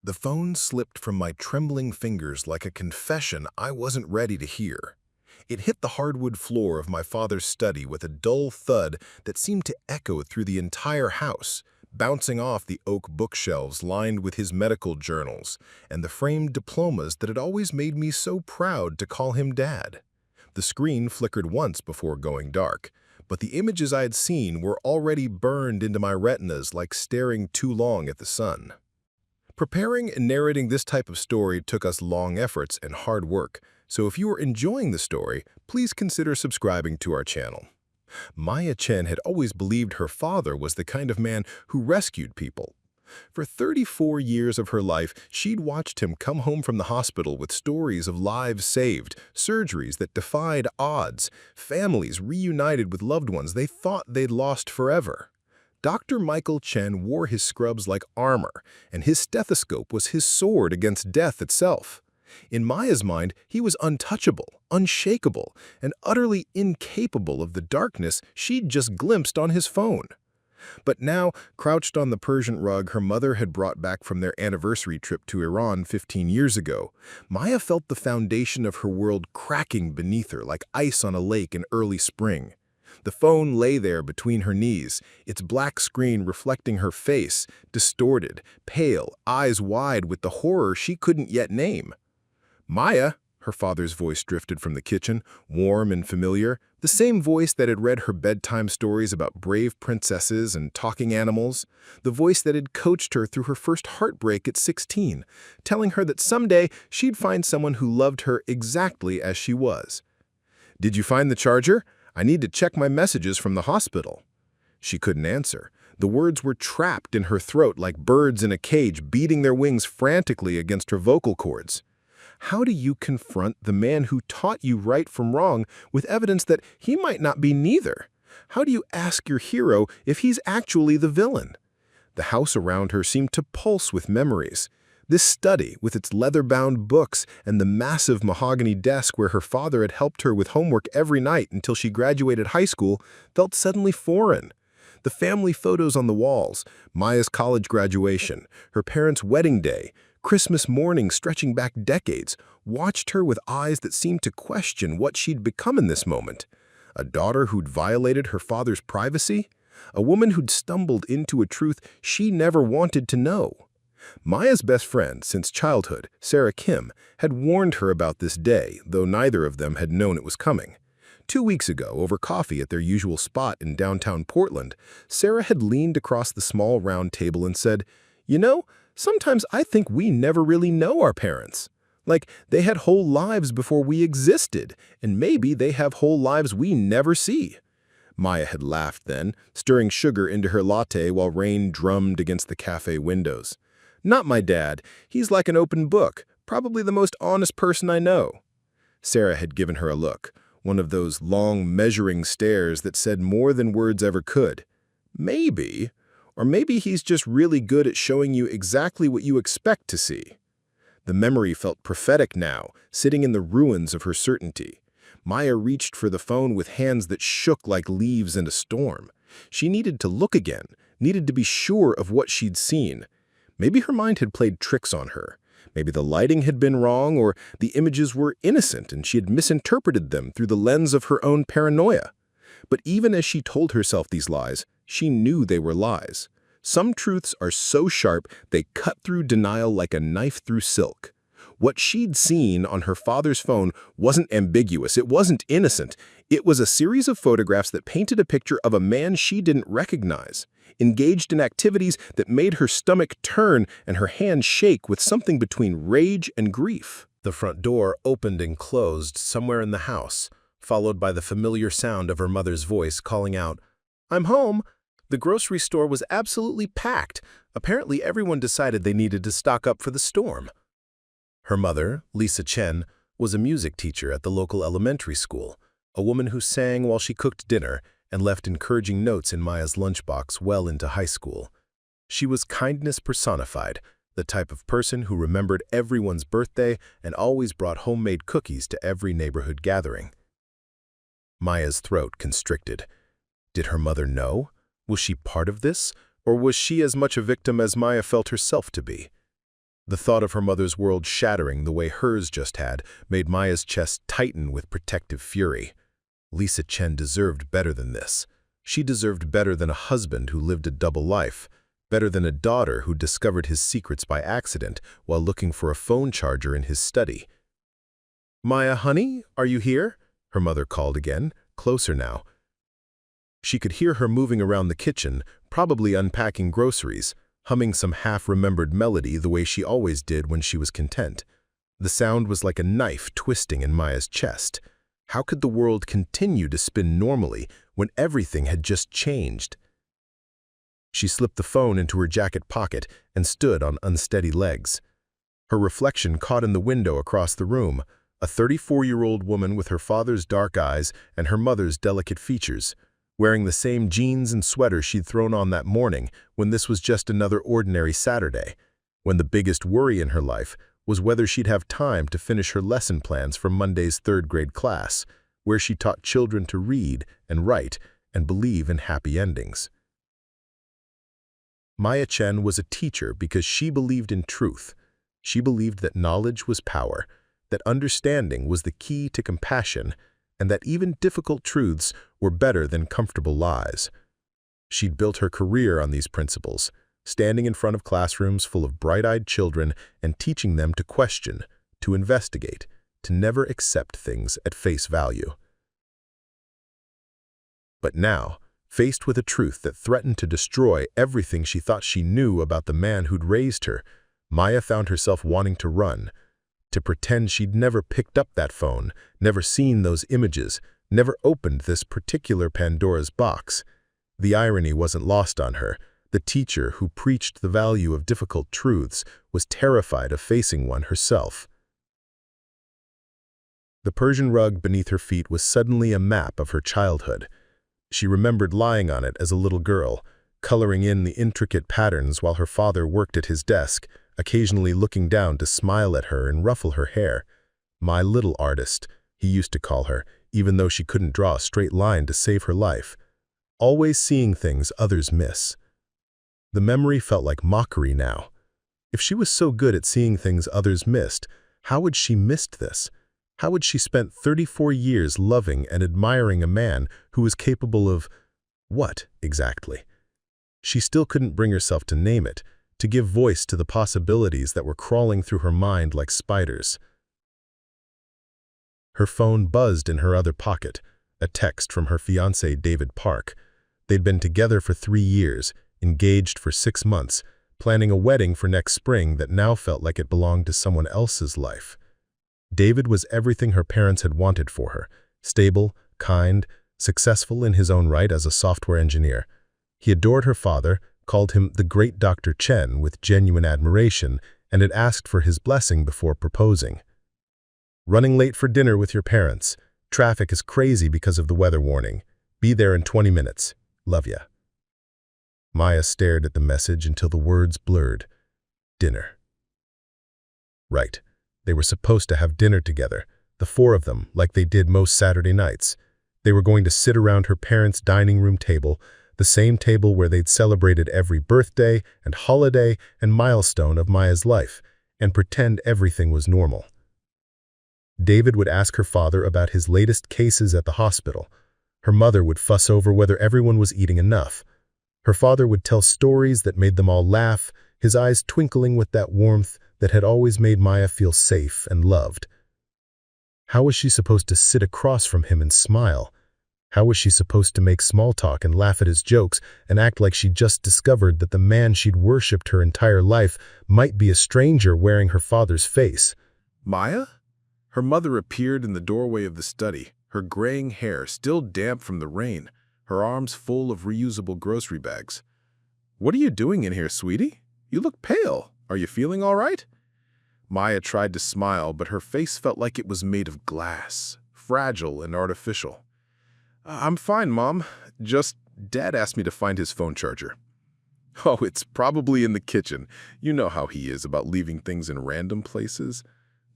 The phone slipped from my trembling fingers like a confession I wasn't ready to hear. It hit the hardwood floor of my father's study with a dull thud that seemed to echo through the entire house, bouncing off the oak bookshelves lined with his medical journals and the framed diplomas that had always made me so proud to call him Dad. The screen flickered once before going dark, but the images I had seen were already burned into my retinas like staring too long at the sun. Preparing and narrating this type of story took us long efforts and hard work, so if you are enjoying the story, please consider subscribing to our channel. Maya Chen had always believed her father was the kind of man who rescued people. For 34 years of her life, she'd watched him come home from the hospital with stories of lives saved, surgeries that defied odds, families reunited with loved ones they thought they'd lost forever. Dr. Michael Chen wore his scrubs like armor, and his stethoscope was his sword against death itself. In Maya's mind, he was untouchable, unshakable, and utterly incapable of the darkness she'd just glimpsed on his phone. But now, crouched on the Persian rug her mother had brought back from their anniversary trip to Iran 15 years ago, Maya felt the foundation of her world cracking beneath her like ice on a lake in early spring. The phone lay there between her knees, its black screen reflecting her face, distorted, pale, eyes wide with the horror she couldn't yet name. "Maya," her father's voice drifted from the kitchen, warm and familiar, the same voice that had read her bedtime stories about brave princesses and talking animals, the voice that had coached her through her first heartbreak at 16, telling her that someday she'd find someone who loved her exactly as she was. "Did you find the charger? I need to check my messages from the hospital." She couldn't answer. The words were trapped in her throat like birds in a cage beating their wings frantically against her vocal cords. How do you confront the man who taught you right from wrong with evidence that he might not be neither? How do you ask your hero if he's actually the villain? The house around her seemed to pulse with memories. This study, with its leather-bound books and the massive mahogany desk where her father had helped her with homework every night until she graduated high school, felt suddenly foreign. The family photos on the walls, Maya's college graduation, her parents' wedding day, Christmas morning stretching back decades, watched her with eyes that seemed to question what she'd become in this moment. A daughter who'd violated her father's privacy? A woman who'd stumbled into a truth she never wanted to know. Maya's best friend since childhood, Sarah Kim, had warned her about this day, though neither of them had known it was coming. 2 weeks ago, over coffee at their usual spot in downtown Portland, Sarah had leaned across the small round table and said, "You know, sometimes I think we never really know our parents. Like, they had whole lives before we existed, and maybe they have whole lives we never see." Maya had laughed then, stirring sugar into her latte while rain drummed against the cafe windows. "Not my dad. He's like an open book, probably the most honest person I know." Sarah had given her a look, one of those long, measuring stares that said more than words ever could. Maybe, or maybe he's just really good at showing you exactly what you expect to see. The memory felt prophetic now, sitting in the ruins of her certainty. Maya reached for the phone with hands that shook like leaves in a storm. She needed to look again, needed to be sure of what she'd seen. Maybe her mind had played tricks on her. Maybe the lighting had been wrong, or the images were innocent and she had misinterpreted them through the lens of her own paranoia. But even as she told herself these lies, she knew they were lies. Some truths are so sharp they cut through denial like a knife through silk. What she'd seen on her father's phone wasn't ambiguous, it wasn't innocent. It was a series of photographs that painted a picture of a man she didn't recognize, engaged in activities that made her stomach turn and her hands shake with something between rage and grief. The front door opened and closed somewhere in the house, followed by the familiar sound of her mother's voice calling out, "I'm home." The grocery store was absolutely packed. Apparently everyone decided they needed to stock up for the storm. Her mother, Lisa Chen, was a music teacher at the local elementary school, a woman who sang while she cooked dinner and left encouraging notes in Maya's lunchbox well into high school. She was kindness personified, the type of person who remembered everyone's birthday and always brought homemade cookies to every neighborhood gathering. Maya's throat constricted. Did her mother know? Was she part of this, or was she as much a victim as Maya felt herself to be? The thought of her mother's world shattering the way hers just had made Maya's chest tighten with protective fury. Lisa Chen deserved better than this. She deserved better than a husband who lived a double life, better than a daughter who discovered his secrets by accident while looking for a phone charger in his study. "Maya, honey, are you here?" her mother called again, closer now. She could hear her moving around the kitchen, probably unpacking groceries, humming some half-remembered melody the way she always did when she was content. The sound was like a knife twisting in Maya's chest. How could the world continue to spin normally when everything had just changed? She slipped the phone into her jacket pocket and stood on unsteady legs. Her reflection caught in the window across the room, a 34-year-old woman with her father's dark eyes and her mother's delicate features, wearing the same jeans and sweater she'd thrown on that morning when this was just another ordinary Saturday, when the biggest worry in her life was whether she'd have time to finish her lesson plans for Monday's third-grade class, where she taught children to read and write and believe in happy endings. Maya Chen was a teacher because she believed in truth. She believed that knowledge was power, that understanding was the key to compassion, and that even difficult truths were better than comfortable lies. She'd built her career on these principles, standing in front of classrooms full of bright-eyed children and teaching them to question, to investigate, to never accept things at face value. But now, faced with a truth that threatened to destroy everything she thought she knew about the man who'd raised her, Maya found herself wanting to run, to pretend she'd never picked up that phone, never seen those images, never opened this particular Pandora's box. The irony wasn't lost on her. The teacher who preached the value of difficult truths was terrified of facing one herself. The Persian rug beneath her feet was suddenly a map of her childhood. She remembered lying on it as a little girl, coloring in the intricate patterns while her father worked at his desk, occasionally looking down to smile at her and ruffle her hair. "My little artist," he used to call her, even though she couldn't draw a straight line to save her life. Always seeing things others miss. The memory felt like mockery now. If she was so good at seeing things others missed, how had she missed this? How had she spent 34 years loving and admiring a man who was capable of what, exactly? She still couldn't bring herself to name it, to give voice to the possibilities that were crawling through her mind like spiders. Her phone buzzed in her other pocket, a text from her fiancé David Park. They'd been together for 3 years, engaged for 6 months, planning a wedding for next spring that now felt like it belonged to someone else's life. David was everything her parents had wanted for her, stable, kind, successful in his own right as a software engineer. He adored her father, called him the great Dr. Chen with genuine admiration, and had asked for his blessing before proposing. "Running late for dinner with your parents. Traffic is crazy because of the weather warning. Be there in 20 minutes. Love ya." Maya stared at the message until the words blurred. Dinner. Right. They were supposed to have dinner together, the 4 of them, like they did most Saturday nights. They were going to sit around her parents' dining room table, the same table where they'd celebrated every birthday and holiday and milestone of Maya's life, and pretend everything was normal. David would ask her father about his latest cases at the hospital. Her mother would fuss over whether everyone was eating enough. Her father would tell stories that made them all laugh, his eyes twinkling with that warmth that had always made Maya feel safe and loved. How was she supposed to sit across from him and smile? How was she supposed to make small talk and laugh at his jokes and act like she'd just discovered that the man she'd worshipped her entire life might be a stranger wearing her father's face? "Maya?" Her mother appeared in the doorway of the study, her graying hair still damp from the rain, her arms full of reusable grocery bags. "What are you doing in here, sweetie? You look pale. Are you feeling all right?" Maya tried to smile, but her face felt like it was made of glass, fragile and artificial. "I'm fine, Mom. Just Dad asked me to find his phone charger." "Oh, it's probably in the kitchen. You know how he is about leaving things in random places."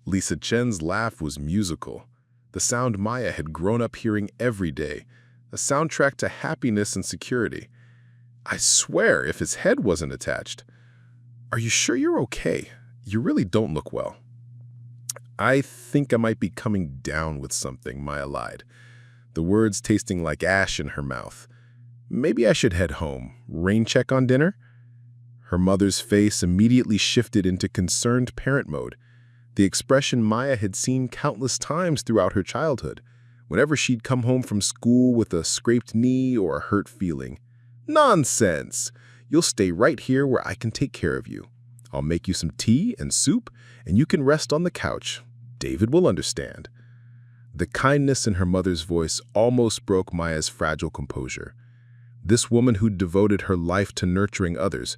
Lisa Chen's laugh was musical, the sound Maya had grown up hearing every day, a soundtrack to happiness and security. "I swear if his head wasn't attached." "Are you sure you're okay? You really don't look well. I think I might be coming down with something, Maya lied, the words tasting like ash in her mouth. Maybe I should head home. Rain check on dinner? Her mother's face immediately shifted into concerned parent mode, the expression Maya had seen countless times throughout her childhood, whenever she'd come home from school with a scraped knee or a hurt feeling. Nonsense! You'll stay right here where I can take care of you. I'll make you some tea and soup, and you can rest on the couch. David will understand. The kindness in her mother's voice almost broke Maya's fragile composure. This woman who'd devoted her life to nurturing others,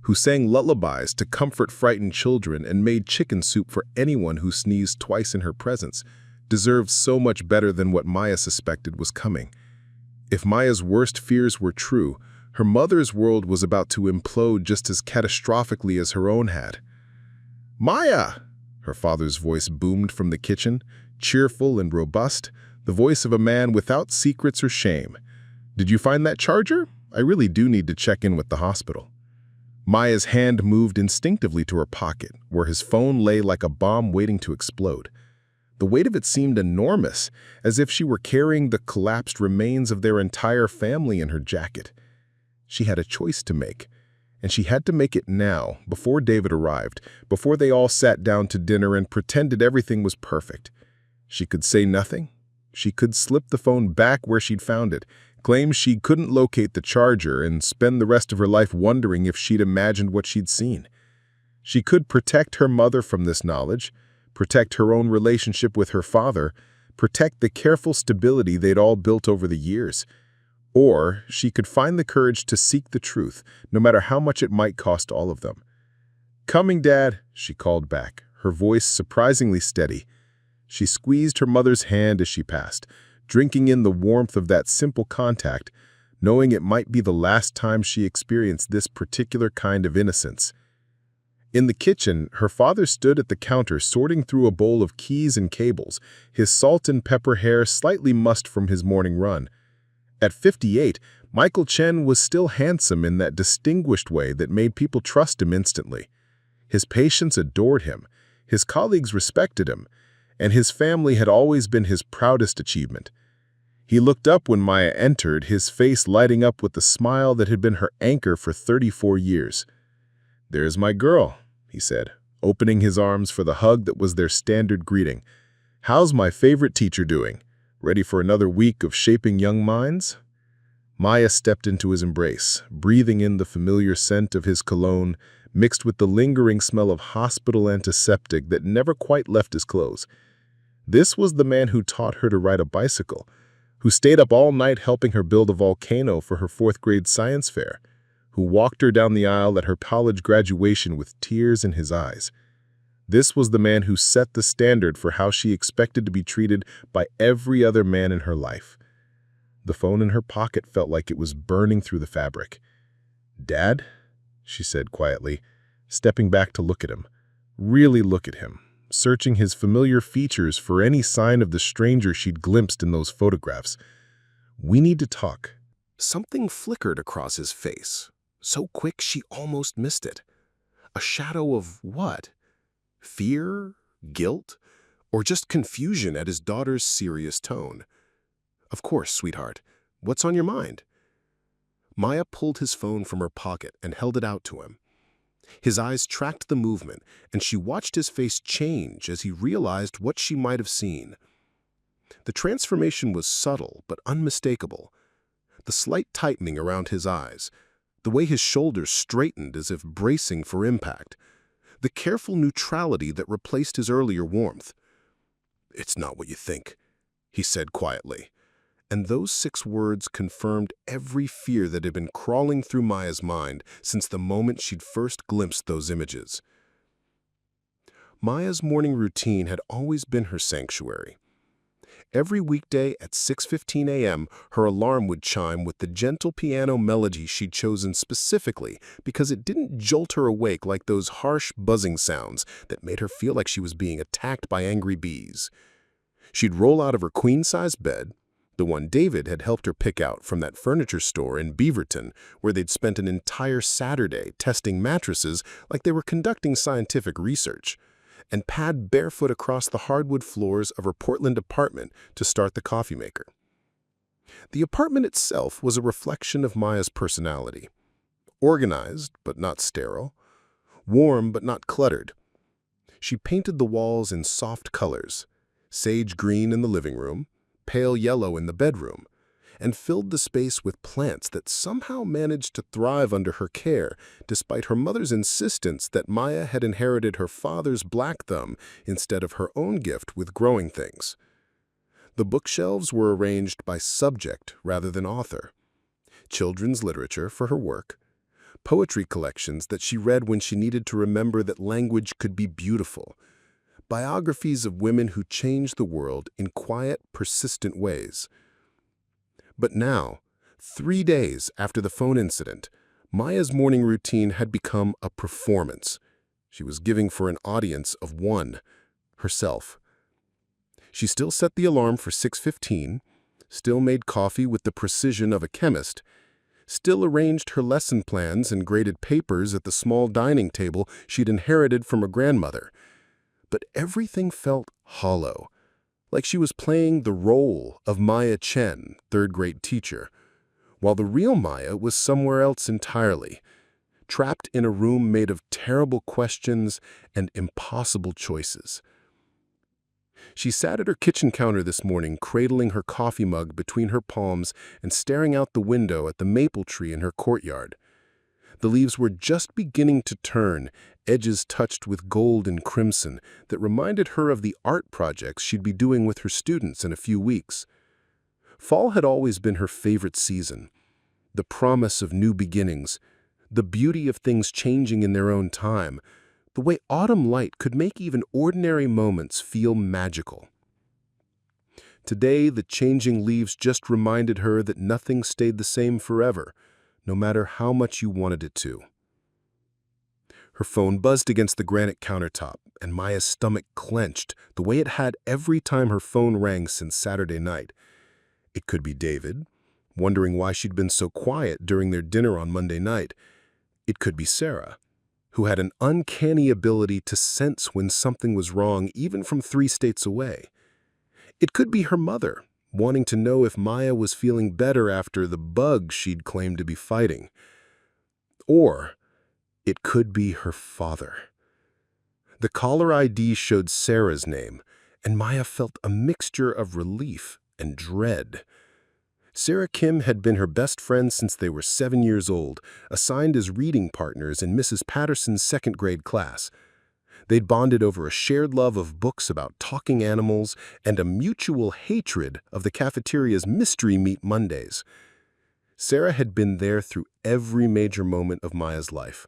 who sang lullabies to comfort frightened children and made chicken soup for anyone who sneezed twice in her presence, deserved so much better than what Maya suspected was coming. If Maya's worst fears were true, her mother's world was about to implode just as catastrophically as her own had. "Maya!" Her father's voice boomed from the kitchen, cheerful and robust, the voice of a man without secrets or shame. "Did you find that charger? I really do need to check in with the hospital." Maya's hand moved instinctively to her pocket, where his phone lay like a bomb waiting to explode. The weight of it seemed enormous, as if she were carrying the collapsed remains of their entire family in her jacket. She had a choice to make, and she had to make it now, before David arrived, before they all sat down to dinner and pretended everything was perfect. She could say nothing. She could slip the phone back where she'd found it, claim she couldn't locate the charger, and spend the rest of her life wondering if she'd imagined what she'd seen. She could protect her mother from this knowledge, protect her own relationship with her father, protect the careful stability they'd all built over the years. Or she could find the courage to seek the truth, no matter how much it might cost all of them. "Coming, Dad," she called back, her voice surprisingly steady. She squeezed her mother's hand as she passed, drinking in the warmth of that simple contact, knowing it might be the last time she experienced this particular kind of innocence. In the kitchen, her father stood at the counter sorting through a bowl of keys and cables, his salt and pepper hair slightly mussed from his morning run. At 58, Michael Chen was still handsome in that distinguished way that made people trust him instantly. His patients adored him, his colleagues respected him, and his family had always been his proudest achievement. He looked up when Maya entered, his face lighting up with the smile that had been her anchor for 34 years. "There's my girl," he said, opening his arms for the hug that was their standard greeting. "How's my favorite teacher doing? Ready for another week of shaping young minds?" Maya stepped into his embrace, breathing in the familiar scent of his cologne, mixed with the lingering smell of hospital antiseptic that never quite left his clothes. This was the man who taught her to ride a bicycle, who stayed up all night helping her build a volcano for her fourth-grade science fair, who walked her down the aisle at her college graduation with tears in his eyes. This was the man who set the standard for how she expected to be treated by every other man in her life. The phone in her pocket felt like it was burning through the fabric. "Dad?" she said quietly, stepping back to look at him. Really look at him, searching his familiar features for any sign of the stranger she'd glimpsed in those photographs. "We need to talk." Something flickered across his face, so quick she almost missed it. A shadow of what? Fear? Guilt? Or just confusion at his daughter's serious tone? "Of course, sweetheart. What's on your mind?" Maya pulled his phone from her pocket and held it out to him. His eyes tracked the movement, and she watched his face change as he realized what she might have seen. The transformation was subtle but unmistakable. The slight tightening around his eyes, the way his shoulders straightened as if bracing for impact, the careful neutrality that replaced his earlier warmth. "It's not what you think," he said quietly. And those 6 words confirmed every fear that had been crawling through Maya's mind since the moment she'd first glimpsed those images. Maya's morning routine had always been her sanctuary. Every weekday at 6:15 a.m., her alarm would chime with the gentle piano melody she'd chosen specifically because it didn't jolt her awake like those harsh, buzzing sounds that made her feel like she was being attacked by angry bees. She'd roll out of her queen-size bed, the one David had helped her pick out from that furniture store in Beaverton, where they'd spent an entire Saturday testing mattresses like they were conducting scientific research, and pad barefoot across the hardwood floors of her Portland apartment to start the coffee maker. The apartment itself was a reflection of Maya's personality. Organized, but not sterile. Warm, but not cluttered. She painted the walls in soft colors, sage green in the living room, pale yellow in the bedroom, and filled the space with plants that somehow managed to thrive under her care, despite her mother's insistence that Maya had inherited her father's black thumb instead of her own gift with growing things. The bookshelves were arranged by subject rather than author. Children's literature for her work, poetry collections that she read when she needed to remember that language could be beautiful, biographies of women who changed the world in quiet, persistent ways. But now, 3 days after the phone incident, Maya's morning routine had become a performance. She was giving for an audience of one, herself. She still set the alarm for 6:15, still made coffee with the precision of a chemist, still arranged her lesson plans and graded papers at the small dining table she'd inherited from her grandmother. But everything felt hollow, like she was playing the role of Maya Chen, third-grade teacher, while the real Maya was somewhere else entirely, trapped in a room made of terrible questions and impossible choices. She sat at her kitchen counter this morning, cradling her coffee mug between her palms and staring out the window at the maple tree in her courtyard. The leaves were just beginning to turn, edges touched with gold and crimson that reminded her of the art projects she'd be doing with her students in a few weeks. Fall had always been her favorite season. The promise of new beginnings, the beauty of things changing in their own time, the way autumn light could make even ordinary moments feel magical. Today, the changing leaves just reminded her that nothing stayed the same forever, no matter how much you wanted it to. Her phone buzzed against the granite countertop, and Maya's stomach clenched the way it had every time her phone rang since Saturday night. It could be David, wondering why she'd been so quiet during their dinner on Monday night. It could be Sarah, who had an uncanny ability to sense when something was wrong even from 3 states away. It could be her mother, wanting to know if Maya was feeling better after the bug she'd claimed to be fighting. Or it could be her father. The caller ID showed Sarah's name, and Maya felt a mixture of relief and dread. Sarah Kim had been her best friend since they were 7 years old, assigned as reading partners in Mrs. Patterson's second-grade class. They'd bonded over a shared love of books about talking animals and a mutual hatred of the cafeteria's Mystery Meat Mondays. Sarah had been there through every major moment of Maya's life.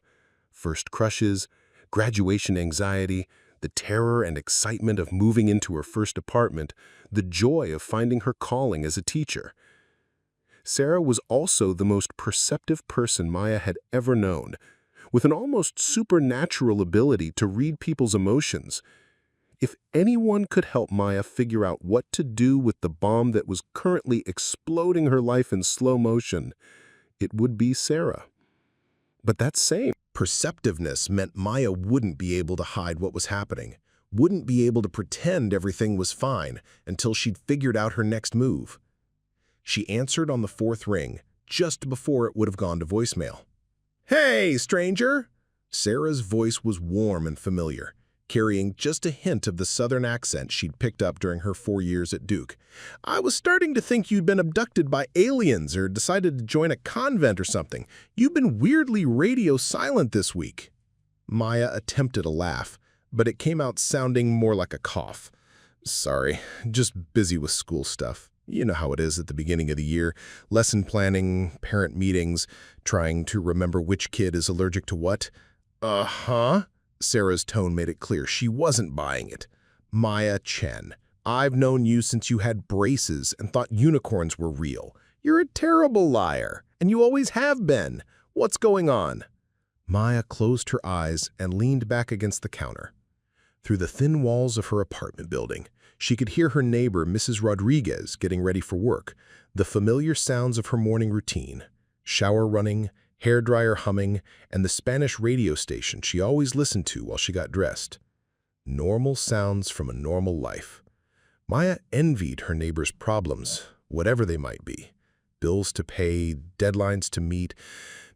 First crushes, graduation anxiety, the terror and excitement of moving into her first apartment, the joy of finding her calling as a teacher. Sarah was also the most perceptive person Maya had ever known, with an almost supernatural ability to read people's emotions. If anyone could help Maya figure out what to do with the bomb that was currently exploding her life in slow motion, it would be Sarah. But that same perceptiveness meant Maya wouldn't be able to hide what was happening, wouldn't be able to pretend everything was fine until she'd figured out her next move. She answered on the 4th ring, just before it would have gone to voicemail. "Hey, stranger!" Sarah's voice was warm and familiar, carrying just a hint of the southern accent she'd picked up during her 4 years at Duke. "I was starting to think you'd been abducted by aliens or decided to join a convent or something. You've been weirdly radio silent this week." Maya attempted a laugh, but it came out sounding more like a cough. "Sorry, just busy with school stuff. You know how it is at the beginning of the year. Lesson planning, parent meetings, trying to remember which kid is allergic to what." "Uh-huh." Sarah's tone made it clear she wasn't buying it. "Maya Chen, I've known you since you had braces and thought unicorns were real. You're a terrible liar, and you always have been. What's going on?" Maya closed her eyes and leaned back against the counter. Through the thin walls of her apartment building, she could hear her neighbor, Mrs. Rodriguez, getting ready for work, the familiar sounds of her morning routine, shower running, hairdryer humming, and the Spanish radio station she always listened to while she got dressed. Normal sounds from a normal life. Maya envied her neighbor's problems, whatever they might be. Bills to pay, deadlines to meet,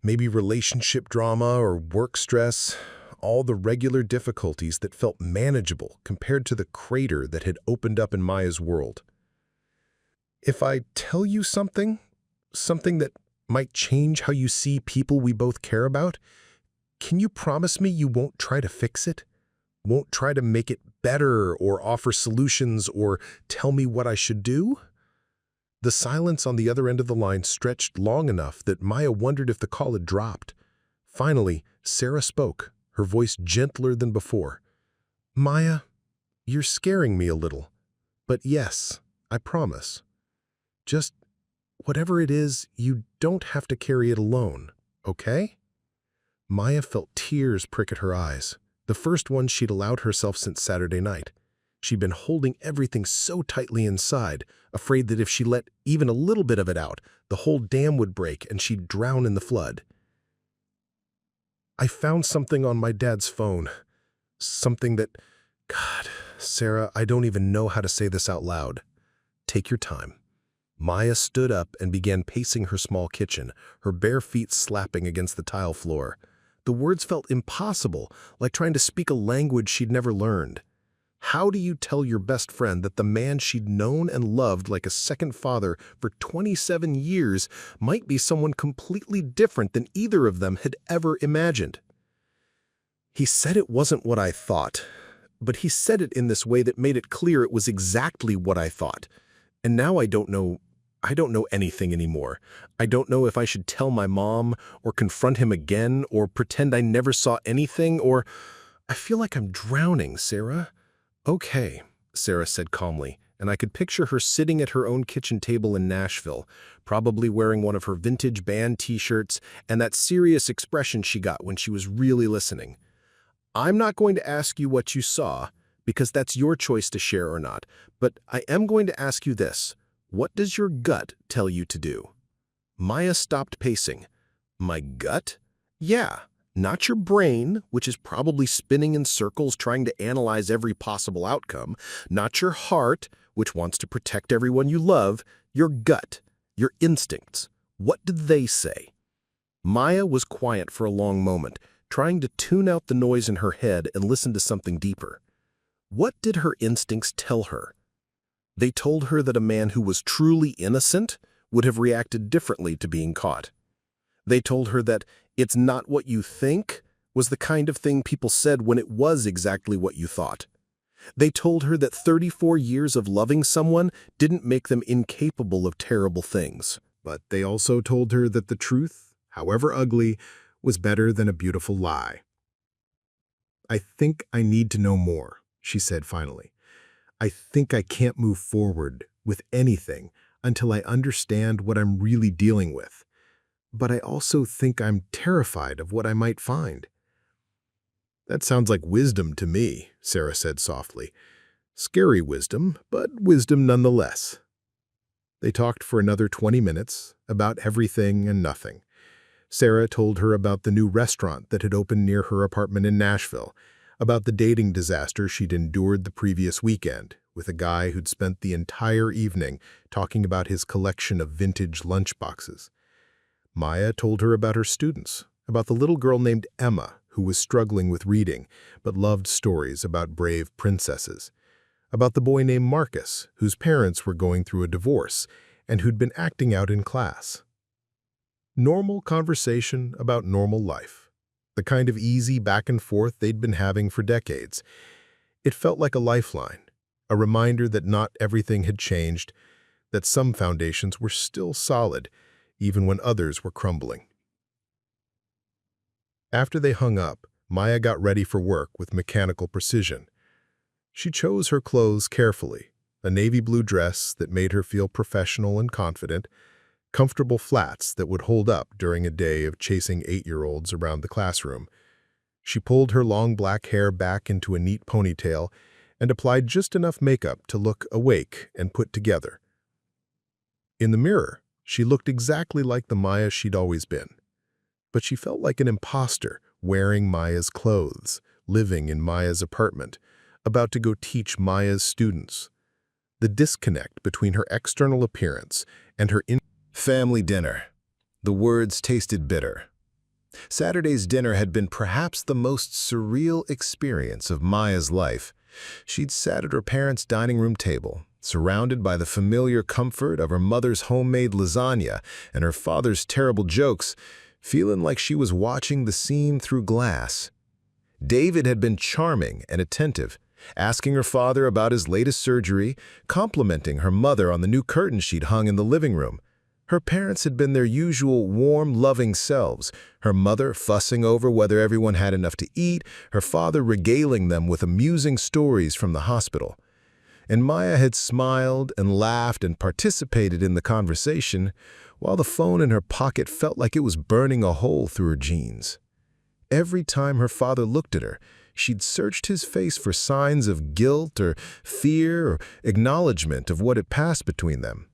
maybe relationship drama or work stress, all the regular difficulties that felt manageable compared to the crater that had opened up in Maya's world. If I tell you something that might change how you see people we both care about, can you promise me you won't try to fix it? Won't try to make it better or offer solutions or tell me what I should do? The silence on the other end of the line stretched long enough that Maya wondered if the call had dropped. Finally, Sarah spoke, her voice gentler than before. "Maya, you're scaring me a little. But yes, I promise. Just whatever it is, you don't have to carry it alone, okay?" Maya felt tears prick at her eyes, the first ones she'd allowed herself since Saturday night. She'd been holding everything so tightly inside, afraid that if she let even a little bit of it out, the whole dam would break and she'd drown in the flood. "I found something on my dad's phone. Something that... God, Sarah, I don't even know how to say this out loud. Take your time." Maya stood up and began pacing her small kitchen, her bare feet slapping against the tile floor. The words felt impossible, like trying to speak a language she'd never learned. How do you tell your best friend that the man she'd known and loved like a second father for 27 years might be someone completely different than either of them had ever imagined? "He said it wasn't what I thought, but he said it in this way that made it clear it was exactly what I thought. And now I don't know anything anymore. I don't know if I should tell my mom or confront him again or pretend I never saw anything or... I feel like I'm drowning, Sarah." "Okay," Sarah said calmly, and I could picture her sitting at her own kitchen table in Nashville, probably wearing one of her vintage band t-shirts and that serious expression she got when she was really listening. "I'm not going to ask you what you saw, because that's your choice to share or not, but I am going to ask you this. What does your gut tell you to do?" Maya stopped pacing. "My gut?" "Yeah. Not your brain, which is probably spinning in circles trying to analyze every possible outcome. Not your heart, which wants to protect everyone you love. Your gut, your instincts. What did they say?" Maya was quiet for a long moment, trying to tune out the noise in her head and listen to something deeper. What did her instincts tell her? They told her that a man who was truly innocent would have reacted differently to being caught. They told her that "it's not what you think" was the kind of thing people said when it was exactly what you thought. They told her that 34 years of loving someone didn't make them incapable of terrible things. But they also told her that the truth, however ugly, was better than a beautiful lie. "I think I need to know more," she said finally. "I think I can't move forward with anything until I understand what I'm really dealing with. But I also think I'm terrified of what I might find." "That sounds like wisdom to me," Sarah said softly. "Scary wisdom, but wisdom nonetheless." They talked for another 20 minutes about everything and nothing. Sarah told her about the new restaurant that had opened near her apartment in Nashville, about the dating disaster she'd endured the previous weekend with a guy who'd spent the entire evening talking about his collection of vintage lunchboxes. Maya told her about her students, about the little girl named Emma who was struggling with reading but loved stories about brave princesses, about the boy named Marcus whose parents were going through a divorce and who'd been acting out in class. Normal conversation about normal life, the kind of easy back and forth they'd been having for decades. It felt like a lifeline, a reminder that not everything had changed, that some foundations were still solid, even when others were crumbling. After they hung up, Maya got ready for work with mechanical precision. She chose her clothes carefully, a navy blue dress that made her feel professional and confident, comfortable flats that would hold up during a day of chasing 8-year-olds around the classroom. She pulled her long black hair back into a neat ponytail and applied just enough makeup to look awake and put together. In the mirror, she looked exactly like the Maya she'd always been. But she felt like an imposter, wearing Maya's clothes, living in Maya's apartment, about to go teach Maya's students. The disconnect between her external appearance and her family dinner. The words tasted bitter. Saturday's dinner had been perhaps the most surreal experience of Maya's life. She'd sat at her parents' dining room table, surrounded by the familiar comfort of her mother's homemade lasagna and her father's terrible jokes, feeling like she was watching the scene through glass. David had been charming and attentive, asking her father about his latest surgery, complimenting her mother on the new curtain she'd hung in the living room. Her parents had been their usual warm, loving selves, her mother fussing over whether everyone had enough to eat, her father regaling them with amusing stories from the hospital. And Maya had smiled and laughed and participated in the conversation, while the phone in her pocket felt like it was burning a hole through her jeans. Every time her father looked at her, she'd searched his face for signs of guilt or fear or acknowledgement of what had passed between them.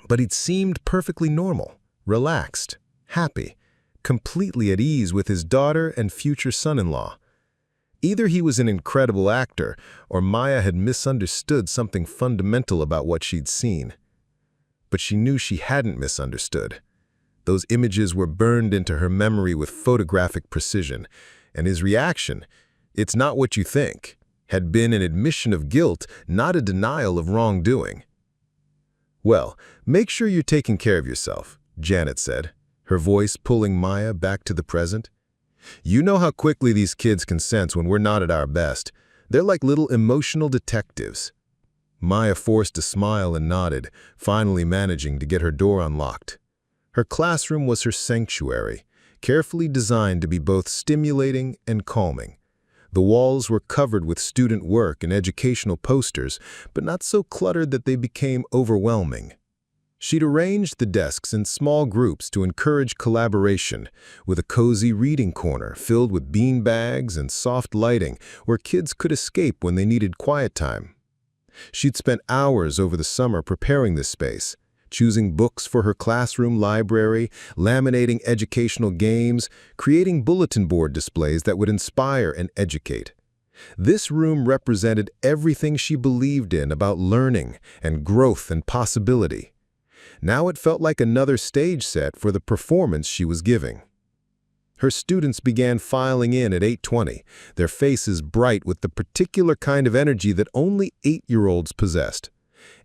But he'd seemed perfectly normal, relaxed, happy, completely at ease with his daughter and future son-in-law. Either he was an incredible actor, or Maya had misunderstood something fundamental about what she'd seen. But she knew she hadn't misunderstood. Those images were burned into her memory with photographic precision, and his reaction, "It's not what you think," had been an admission of guilt, not a denial of wrongdoing. "Well, make sure you're taking care of yourself," Janet said, her voice pulling Maya back to the present. "You know how quickly these kids can sense when we're not at our best. They're like little emotional detectives." Maya forced a smile and nodded, finally managing to get her door unlocked. Her classroom was her sanctuary, carefully designed to be both stimulating and calming. The walls were covered with student work and educational posters, but not so cluttered that they became overwhelming. She'd arranged the desks in small groups to encourage collaboration, with a cozy reading corner filled with bean bags and soft lighting where kids could escape when they needed quiet time. She'd spent hours over the summer preparing this space, choosing books for her classroom library, laminating educational games, creating bulletin board displays that would inspire and educate. This room represented everything she believed in about learning and growth and possibility. Now it felt like another stage set for the performance she was giving. Her students began filing in at 8:20, their faces bright with the particular kind of energy that only 8-year-olds possessed.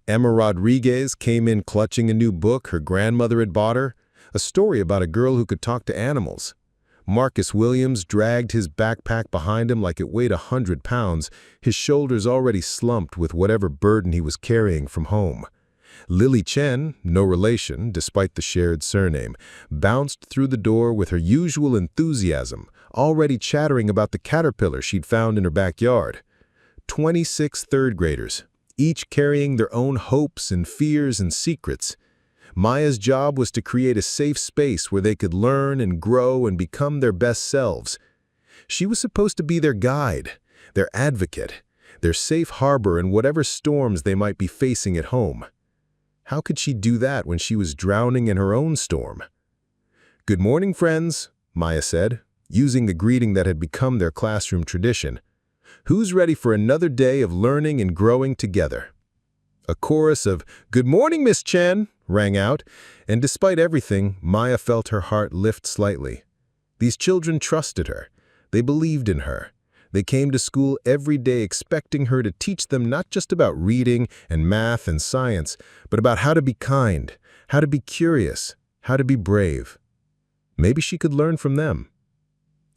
Emma Rodriguez came in clutching a new book her grandmother had bought her, a story about a girl who could talk to animals. Marcus Williams dragged his backpack behind him like it weighed 100 pounds, his shoulders already slumped with whatever burden he was carrying from home. Lily Chen, no relation despite the shared surname, bounced through the door with her usual enthusiasm, already chattering about the caterpillar she'd found in her backyard. 26 third graders, each carrying their own hopes and fears and secrets. Maya's job was to create a safe space where they could learn and grow and become their best selves. She was supposed to be their guide, their advocate, their safe harbor in whatever storms they might be facing at home. How could she do that when she was drowning in her own storm? "Good morning, friends," Maya said, using the greeting that had become their classroom tradition. "Who's ready for another day of learning and growing together?" A chorus of "Good morning, Miss Chen," rang out, and despite everything, Maya felt her heart lift slightly. These children trusted her. They believed in her. They came to school every day expecting her to teach them not just about reading and math and science, but about how to be kind, how to be curious, how to be brave. Maybe she could learn from them.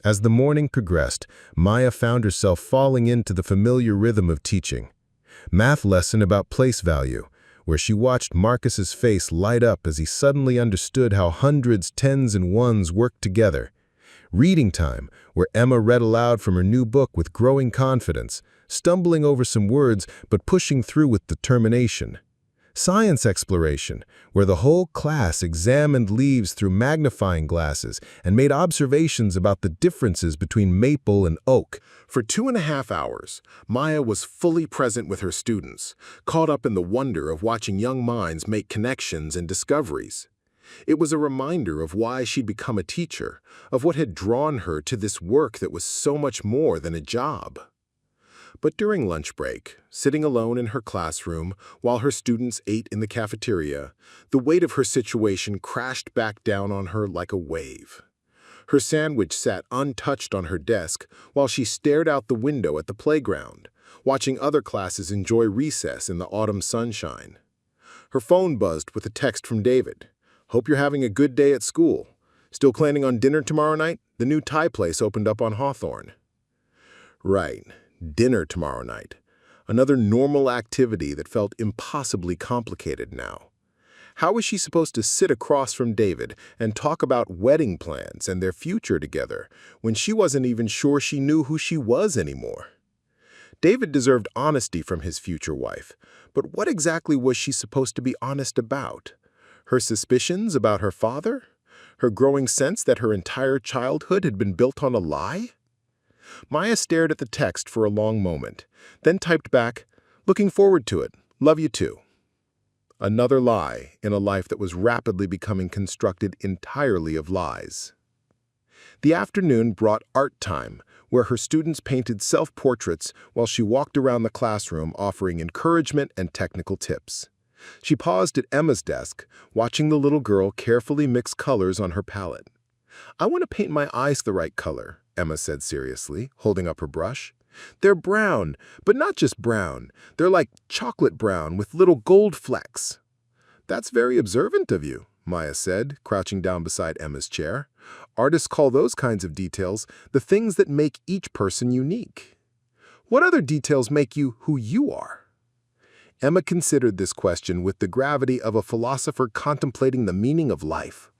As the morning progressed, Maya found herself falling into the familiar rhythm of teaching. Math lesson about place value, where she watched Marcus's face light up as he suddenly understood how hundreds, tens, and ones worked together. Reading time, where Emma read aloud from her new book with growing confidence, stumbling over some words but pushing through with determination. Science exploration, where the whole class examined leaves through magnifying glasses and made observations about the differences between maple and oak. For 2.5 hours, Maya was fully present with her students, caught up in the wonder of watching young minds make connections and discoveries. It was a reminder of why she'd become a teacher, of what had drawn her to this work that was so much more than a job. But during lunch break, sitting alone in her classroom while her students ate in the cafeteria, the weight of her situation crashed back down on her like a wave. Her sandwich sat untouched on her desk while she stared out the window at the playground, watching other classes enjoy recess in the autumn sunshine. Her phone buzzed with a text from David. "Hope you're having a good day at school. Still planning on dinner tomorrow night? The new Thai place opened up on Hawthorne." Right. Dinner tomorrow night. Another normal activity that felt impossibly complicated now. How was she supposed to sit across from David and talk about wedding plans and their future together when she wasn't even sure she knew who she was anymore? David deserved honesty from his future wife, but what exactly was she supposed to be honest about? Her suspicions about her father? Her growing sense that her entire childhood had been built on a lie? Maya stared at the text for a long moment, then typed back, "Looking forward to it. Love you too." Another lie in a life that was rapidly becoming constructed entirely of lies. The afternoon brought art time, where her students painted self-portraits while she walked around the classroom offering encouragement and technical tips. She paused at Emma's desk, watching the little girl carefully mix colors on her palette. "I want to paint my eyes the right color," Emma said seriously, holding up her brush. "They're brown, but not just brown. They're like chocolate brown with little gold flecks." "That's very observant of you," Maya said, crouching down beside Emma's chair. "Artists call those kinds of details the things that make each person unique. What other details make you who you are?" Emma considered this question with the gravity of a philosopher contemplating the meaning of life.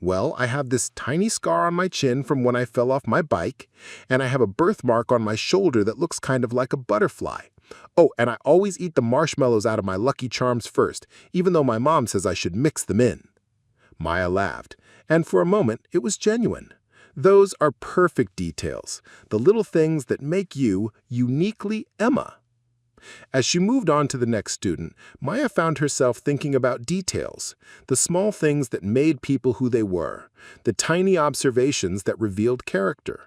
"Well, I have this tiny scar on my chin from when I fell off my bike, and I have a birthmark on my shoulder that looks kind of like a butterfly. Oh, and I always eat the marshmallows out of my Lucky Charms first, even though my mom says I should mix them in." Maya laughed, and for a moment it was genuine. Those are perfect details, the little things that make you uniquely Emma. As she moved on to the next student, Maya found herself thinking about details, the small things that made people who they were, the tiny observations that revealed character.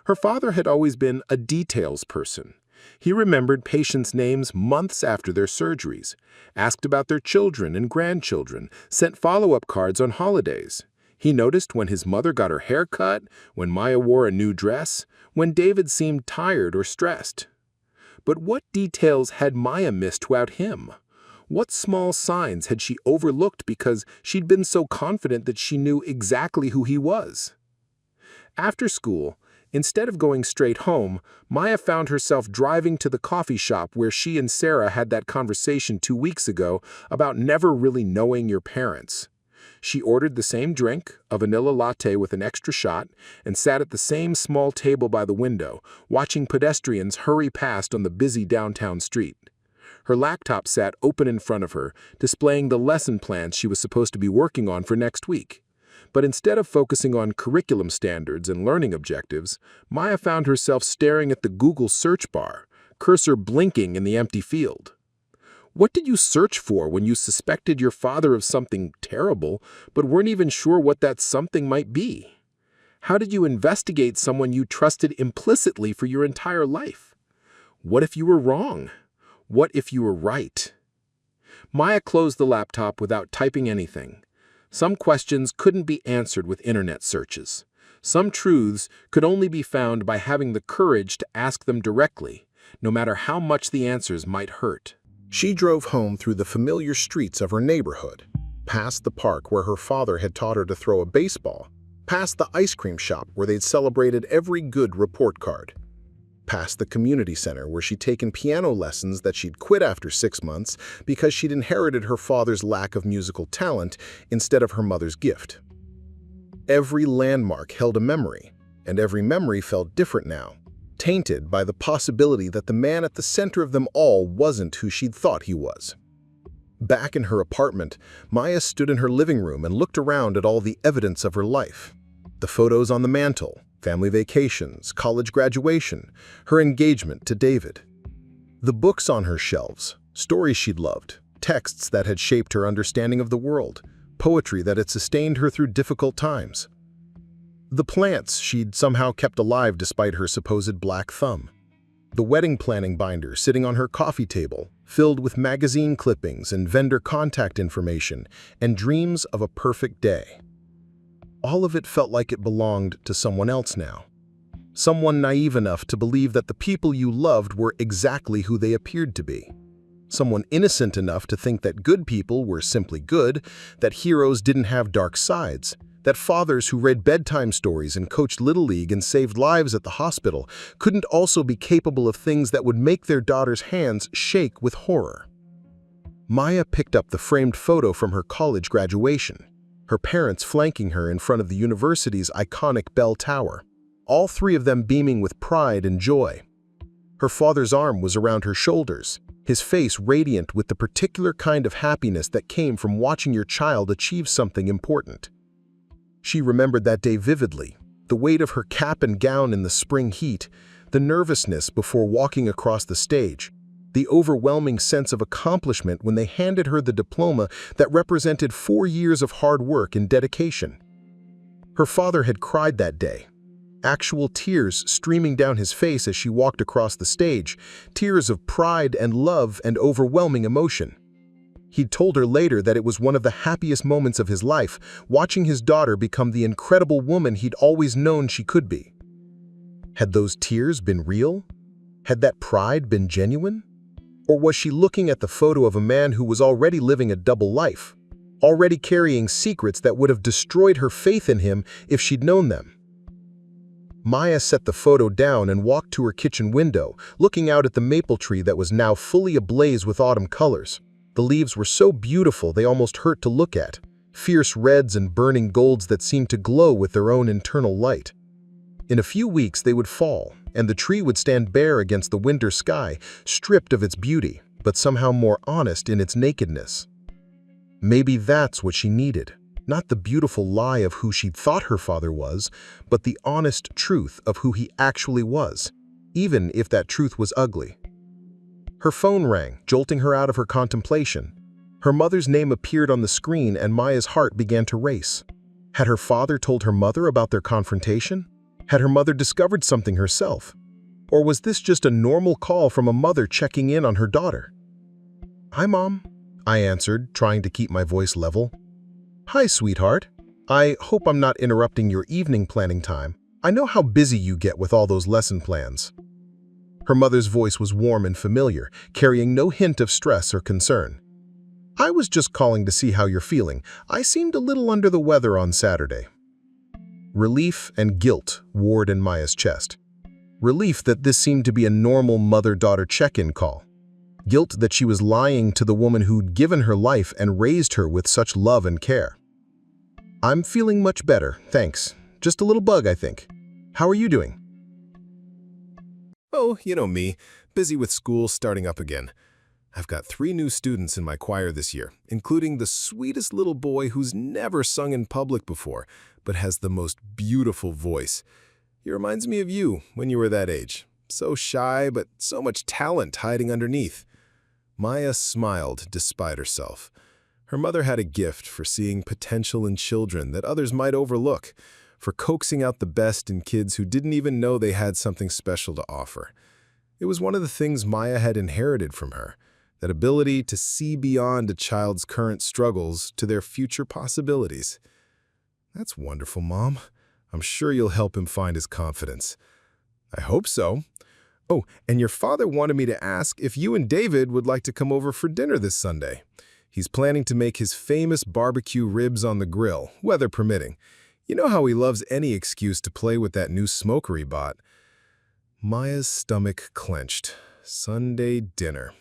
Her father had always been a details person. He remembered patients' names months after their surgeries, asked about their children and grandchildren, sent follow-up cards on holidays. He noticed when his mother got her hair cut, when Maya wore a new dress, when David seemed tired or stressed. But what details had Maya missed about him? What small signs had she overlooked because she'd been so confident that she knew exactly who he was? After school, instead of going straight home, Maya found herself driving to the coffee shop where she and Sarah had that conversation 2 weeks ago about never really knowing your parents. She ordered the same drink, a vanilla latte with an extra shot, and sat at the same small table by the window, watching pedestrians hurry past on the busy downtown street. Her laptop sat open in front of her, displaying the lesson plans she was supposed to be working on for next week. But instead of focusing on curriculum standards and learning objectives, Maya found herself staring at the Google search bar, cursor blinking in the empty field. What did you search for when you suspected your father of something terrible, but weren't even sure what that something might be? How did you investigate someone you trusted implicitly for your entire life? What if you were wrong? What if you were right? Maya closed the laptop without typing anything. Some questions couldn't be answered with internet searches. Some truths could only be found by having the courage to ask them directly, no matter how much the answers might hurt. She drove home through the familiar streets of her neighborhood, past the park where her father had taught her to throw a baseball, past the ice cream shop where they'd celebrated every good report card, past the community center where she'd taken piano lessons that she'd quit after 6 months because she'd inherited her father's lack of musical talent instead of her mother's gift. Every landmark held a memory, and every memory felt different now, tainted by the possibility that the man at the center of them all wasn't who she'd thought he was. Back in her apartment, Maya stood in her living room and looked around at all the evidence of her life. The photos on the mantle, family vacations, college graduation, her engagement to David. The books on her shelves, stories she'd loved, texts that had shaped her understanding of the world, poetry that had sustained her through difficult times. The plants she'd somehow kept alive despite her supposed black thumb. The wedding planning binder sitting on her coffee table, filled with magazine clippings and vendor contact information and dreams of a perfect day. All of it felt like it belonged to someone else now. Someone naive enough to believe that the people you loved were exactly who they appeared to be. Someone innocent enough to think that good people were simply good, that heroes didn't have dark sides, that fathers who read bedtime stories and coached Little League and saved lives at the hospital couldn't also be capable of things that would make their daughter's hands shake with horror. Maya picked up the framed photo from her college graduation, her parents flanking her in front of the university's iconic bell tower, all three of them beaming with pride and joy. Her father's arm was around her shoulders, his face radiant with the particular kind of happiness that came from watching your child achieve something important. She remembered that day vividly, the weight of her cap and gown in the spring heat, the nervousness before walking across the stage, the overwhelming sense of accomplishment when they handed her the diploma that represented 4 years of hard work and dedication. Her father had cried that day, actual tears streaming down his face as she walked across the stage, tears of pride and love and overwhelming emotion. He'd told her later that it was one of the happiest moments of his life, watching his daughter become the incredible woman he'd always known she could be. Had those tears been real? Had that pride been genuine? Or was she looking at the photo of a man who was already living a double life, already carrying secrets that would have destroyed her faith in him if she'd known them? Maya set the photo down and walked to her kitchen window, looking out at the maple tree that was now fully ablaze with autumn colors. The leaves were so beautiful they almost hurt to look at, fierce reds and burning golds that seemed to glow with their own internal light. In a few weeks they would fall, and the tree would stand bare against the winter sky, stripped of its beauty, but somehow more honest in its nakedness. Maybe that's what she needed, not the beautiful lie of who she thought her father was, but the honest truth of who he actually was, even if that truth was ugly. Her phone rang, jolting her out of her contemplation. Her mother's name appeared on the screen and Maya's heart began to race. Had her father told her mother about their confrontation? Had her mother discovered something herself? Or was this just a normal call from a mother checking in on her daughter? "Hi, Mom," I answered, trying to keep my voice level. "Hi, sweetheart. I hope I'm not interrupting your evening planning time. I know how busy you get with all those lesson plans." Her mother's voice was warm and familiar, carrying no hint of stress or concern. "I was just calling to see how you're feeling. I seemed a little under the weather on Saturday." Relief and guilt warred in Maya's chest. Relief that this seemed to be a normal mother-daughter check-in call. Guilt that she was lying to the woman who'd given her life and raised her with such love and care. "I'm feeling much better, thanks. Just a little bug, I think. How are you doing?" Oh, you know me, busy with school starting up again. I've got 3 new students in my choir this year, including the sweetest little boy who's never sung in public before, but has the most beautiful voice. He reminds me of you when you were that age. So shy, but so much talent hiding underneath. Maya smiled despite herself. Her mother had a gift for seeing potential in children that others might overlook, for coaxing out the best in kids who didn't even know they had something special to offer. It was one of the things Maya had inherited from her, that ability to see beyond a child's current struggles to their future possibilities. "That's wonderful, Mom. I'm sure you'll help him find his confidence." "I hope so. Oh, and your father wanted me to ask if you and David would like to come over for dinner this Sunday. He's planning to make his famous barbecue ribs on the grill, weather permitting. You know how he loves any excuse to play with that new smoker he bought." Maya's stomach clenched. Sunday dinner.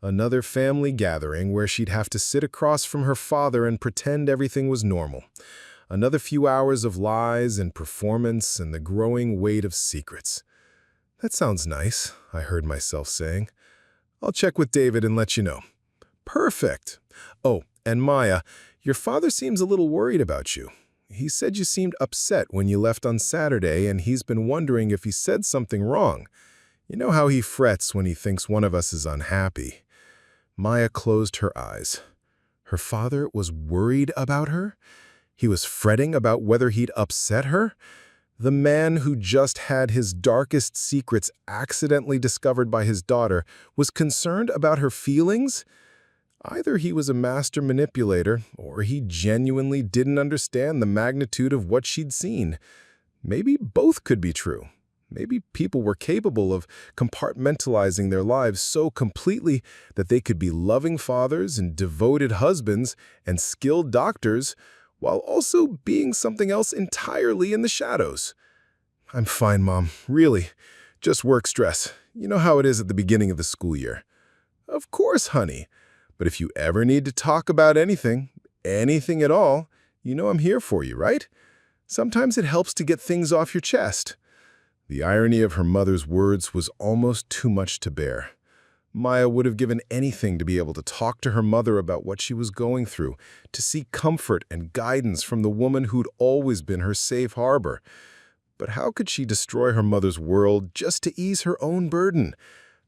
Another family gathering where she'd have to sit across from her father and pretend everything was normal. Another few hours of lies and performance and the growing weight of secrets. "That sounds nice," I heard myself saying. "I'll check with David and let you know." Perfect. Oh, and Maya, your father seems a little worried about you. He said you seemed upset when you left on Saturday, and he's been wondering if he said something wrong. You know how he frets when he thinks one of us is unhappy. Maya closed her eyes. Her father was worried about her? He was fretting about whether he'd upset her? The man who just had his darkest secrets accidentally discovered by his daughter was concerned about her feelings? Either he was a master manipulator, or he genuinely didn't understand the magnitude of what she'd seen. Maybe both could be true. Maybe people were capable of compartmentalizing their lives so completely that they could be loving fathers and devoted husbands and skilled doctors, while also being something else entirely in the shadows. I'm fine, Mom. Really. Just work stress. You know how it is at the beginning of the school year. Of course, honey. But if you ever need to talk about anything at all, you know I'm here for you, right? Sometimes it helps to get things off your chest. The irony of her mother's words was almost too much to bear. Maya would have given anything to be able to talk to her mother about what she was going through, to seek comfort and guidance from the woman who'd always been her safe harbor. But how could she destroy her mother's world just to ease her own burden?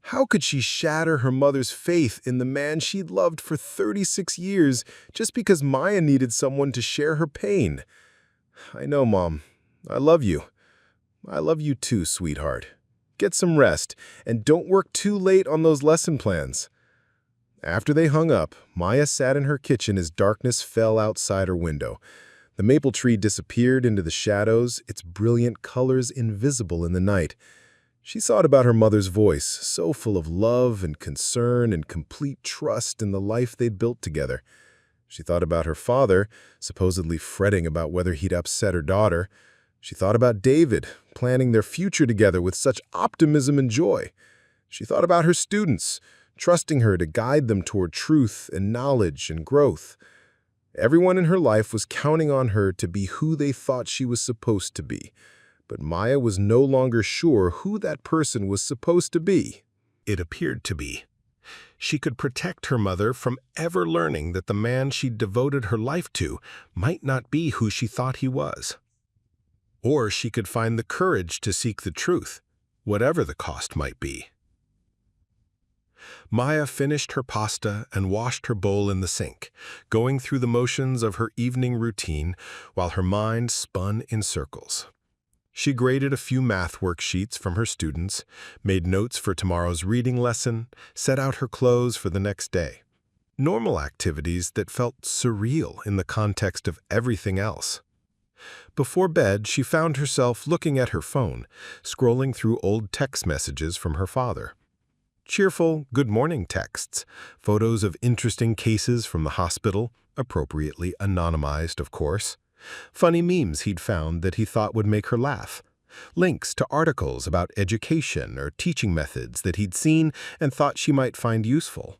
How could she shatter her mother's faith in the man she'd loved for 36 years just because Maya needed someone to share her pain? I know, Mom. I love you. I love you too, sweetheart. Get some rest, and don't work too late on those lesson plans. After they hung up, Maya sat in her kitchen as darkness fell outside her window. The maple tree disappeared into the shadows, its brilliant colors invisible in the night. She thought about her mother's voice, so full of love and concern and complete trust in the life they'd built together. She thought about her father, supposedly fretting about whether he'd upset her daughter. She thought about David, planning their future together with such optimism and joy. She thought about her students, trusting her to guide them toward truth and knowledge and growth. Everyone in her life was counting on her to be who they thought she was supposed to be. But Maya was no longer sure who that person was supposed to be. It appeared to be. She could protect her mother from ever learning that the man she'd devoted her life to might not be who she thought he was. Or she could find the courage to seek the truth, whatever the cost might be. Maya finished her pasta and washed her bowl in the sink, going through the motions of her evening routine while her mind spun in circles. She graded a few math worksheets from her students, made notes for tomorrow's reading lesson, set out her clothes for the next day. Normal activities that felt surreal in the context of everything else. Before bed, she found herself looking at her phone, scrolling through old text messages from her father. Cheerful, good morning texts, photos of interesting cases from the hospital, appropriately anonymized, of course. Funny memes he'd found that he thought would make her laugh. Links to articles about education or teaching methods that he'd seen and thought she might find useful.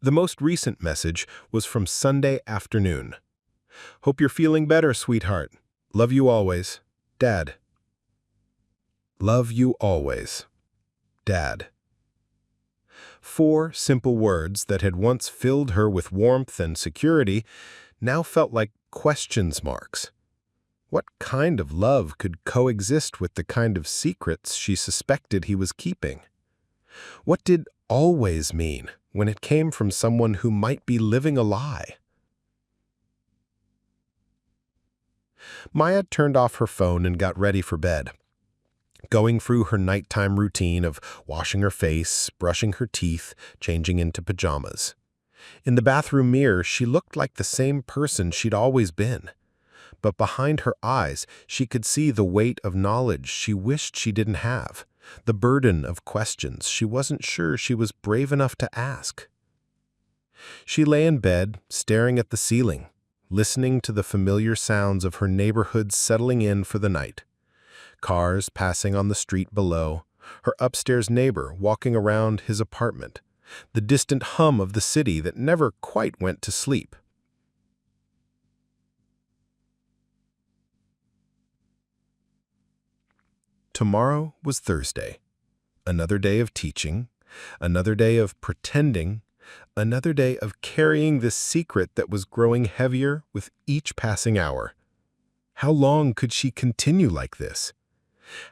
The most recent message was from Sunday afternoon. Hope you're feeling better, sweetheart. Love you always, Dad. Love you always, Dad. 4 simple words that had once filled her with warmth and security now felt like questions marks. What kind of love could coexist with the kind of secrets she suspected he was keeping? What did always mean when it came from someone who might be living a lie? Maya turned off her phone and got ready for bed. Going through her nighttime routine of washing her face, brushing her teeth, changing into pajamas. In the bathroom mirror, she looked like the same person she'd always been. But behind her eyes, she could see the weight of knowledge she wished she didn't have, the burden of questions she wasn't sure she was brave enough to ask. She lay in bed, staring at the ceiling, listening to the familiar sounds of her neighborhood settling in for the night. Cars passing on the street below, her upstairs neighbor walking around his apartment, the distant hum of the city that never quite went to sleep. Tomorrow was Thursday. Another day of teaching, another day of pretending, Another day of carrying this secret that was growing heavier with each passing hour. How long could she continue like this?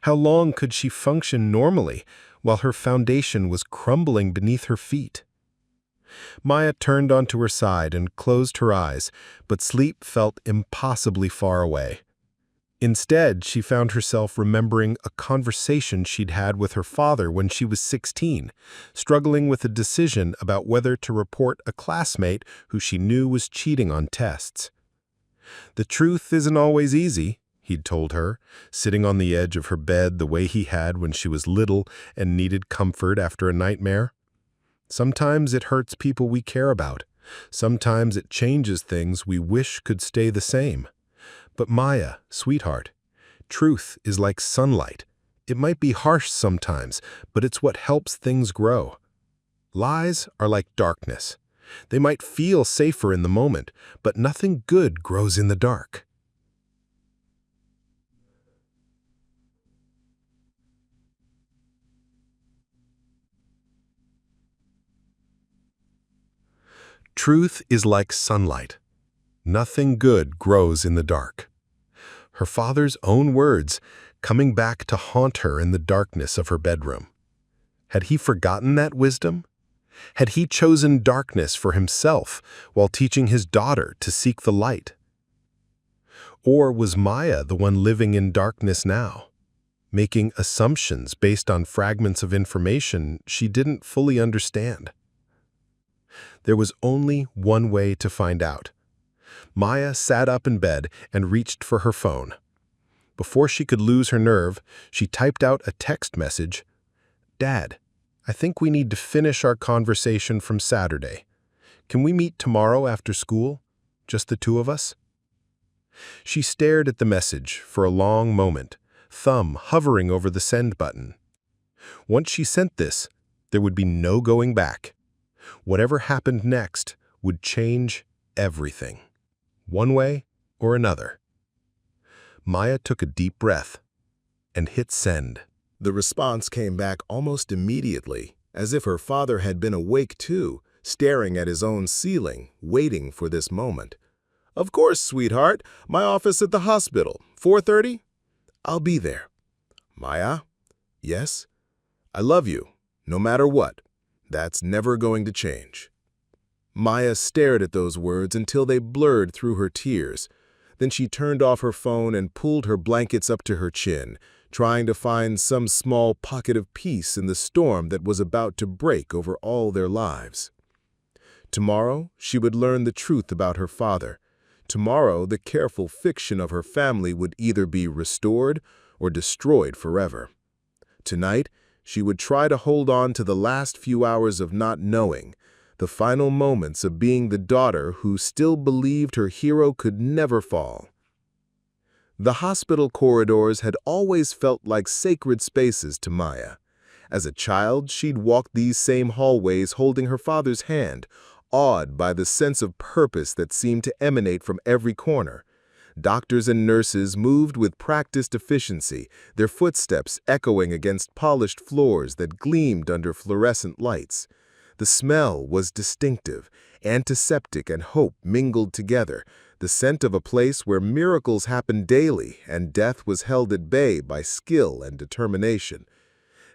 How long could she function normally while her foundation was crumbling beneath her feet? Maya turned onto her side and closed her eyes, but sleep felt impossibly far away. Instead, she found herself remembering a conversation she'd had with her father when she was 16, struggling with a decision about whether to report a classmate who she knew was cheating on tests. "The truth isn't always easy," he'd told her, sitting on the edge of her bed the way he had when she was little and needed comfort after a nightmare. "Sometimes it hurts people we care about. Sometimes it changes things we wish could stay the same. But Maya, sweetheart, truth is like sunlight. It might be harsh sometimes, but it's what helps things grow. Lies are like darkness. They might feel safer in the moment, but nothing good grows in the dark." Truth is like sunlight. Nothing good grows in the dark. Her father's own words coming back to haunt her in the darkness of her bedroom. Had he forgotten that wisdom? Had he chosen darkness for himself while teaching his daughter to seek the light? Or was Maya the one living in darkness now, making assumptions based on fragments of information she didn't fully understand? There was only one way to find out. Maya sat up in bed and reached for her phone. Before she could lose her nerve, she typed out a text message. "Dad, I think we need to finish our conversation from Saturday. Can we meet tomorrow after school? Just the two of us?" She stared at the message for a long moment, thumb hovering over the send button. Once she sent this, there would be no going back. Whatever happened next would change everything, one way or another. Maya took a deep breath and hit send. The response came back almost immediately, as if her father had been awake too, staring at his own ceiling, waiting for this moment. "Of course, sweetheart. My office at the hospital. 4:30? I'll be there." "Maya?" "Yes?" "I love you, no matter what. That's never going to change." Maya stared at those words until they blurred through her tears. Then she turned off her phone and pulled her blankets up to her chin, trying to find some small pocket of peace in the storm that was about to break over all their lives. Tomorrow, she would learn the truth about her father. Tomorrow, the careful fiction of her family would either be restored or destroyed forever. Tonight, she would try to hold on to the last few hours of not knowing, the final moments of being the daughter who still believed her hero could never fall. The hospital corridors had always felt like sacred spaces to Maya. As a child, she'd walked these same hallways holding her father's hand, awed by the sense of purpose that seemed to emanate from every corner. Doctors and nurses moved with practiced efficiency, their footsteps echoing against polished floors that gleamed under fluorescent lights. The smell was distinctive, antiseptic and hope mingled together, the scent of a place where miracles happened daily and death was held at bay by skill and determination.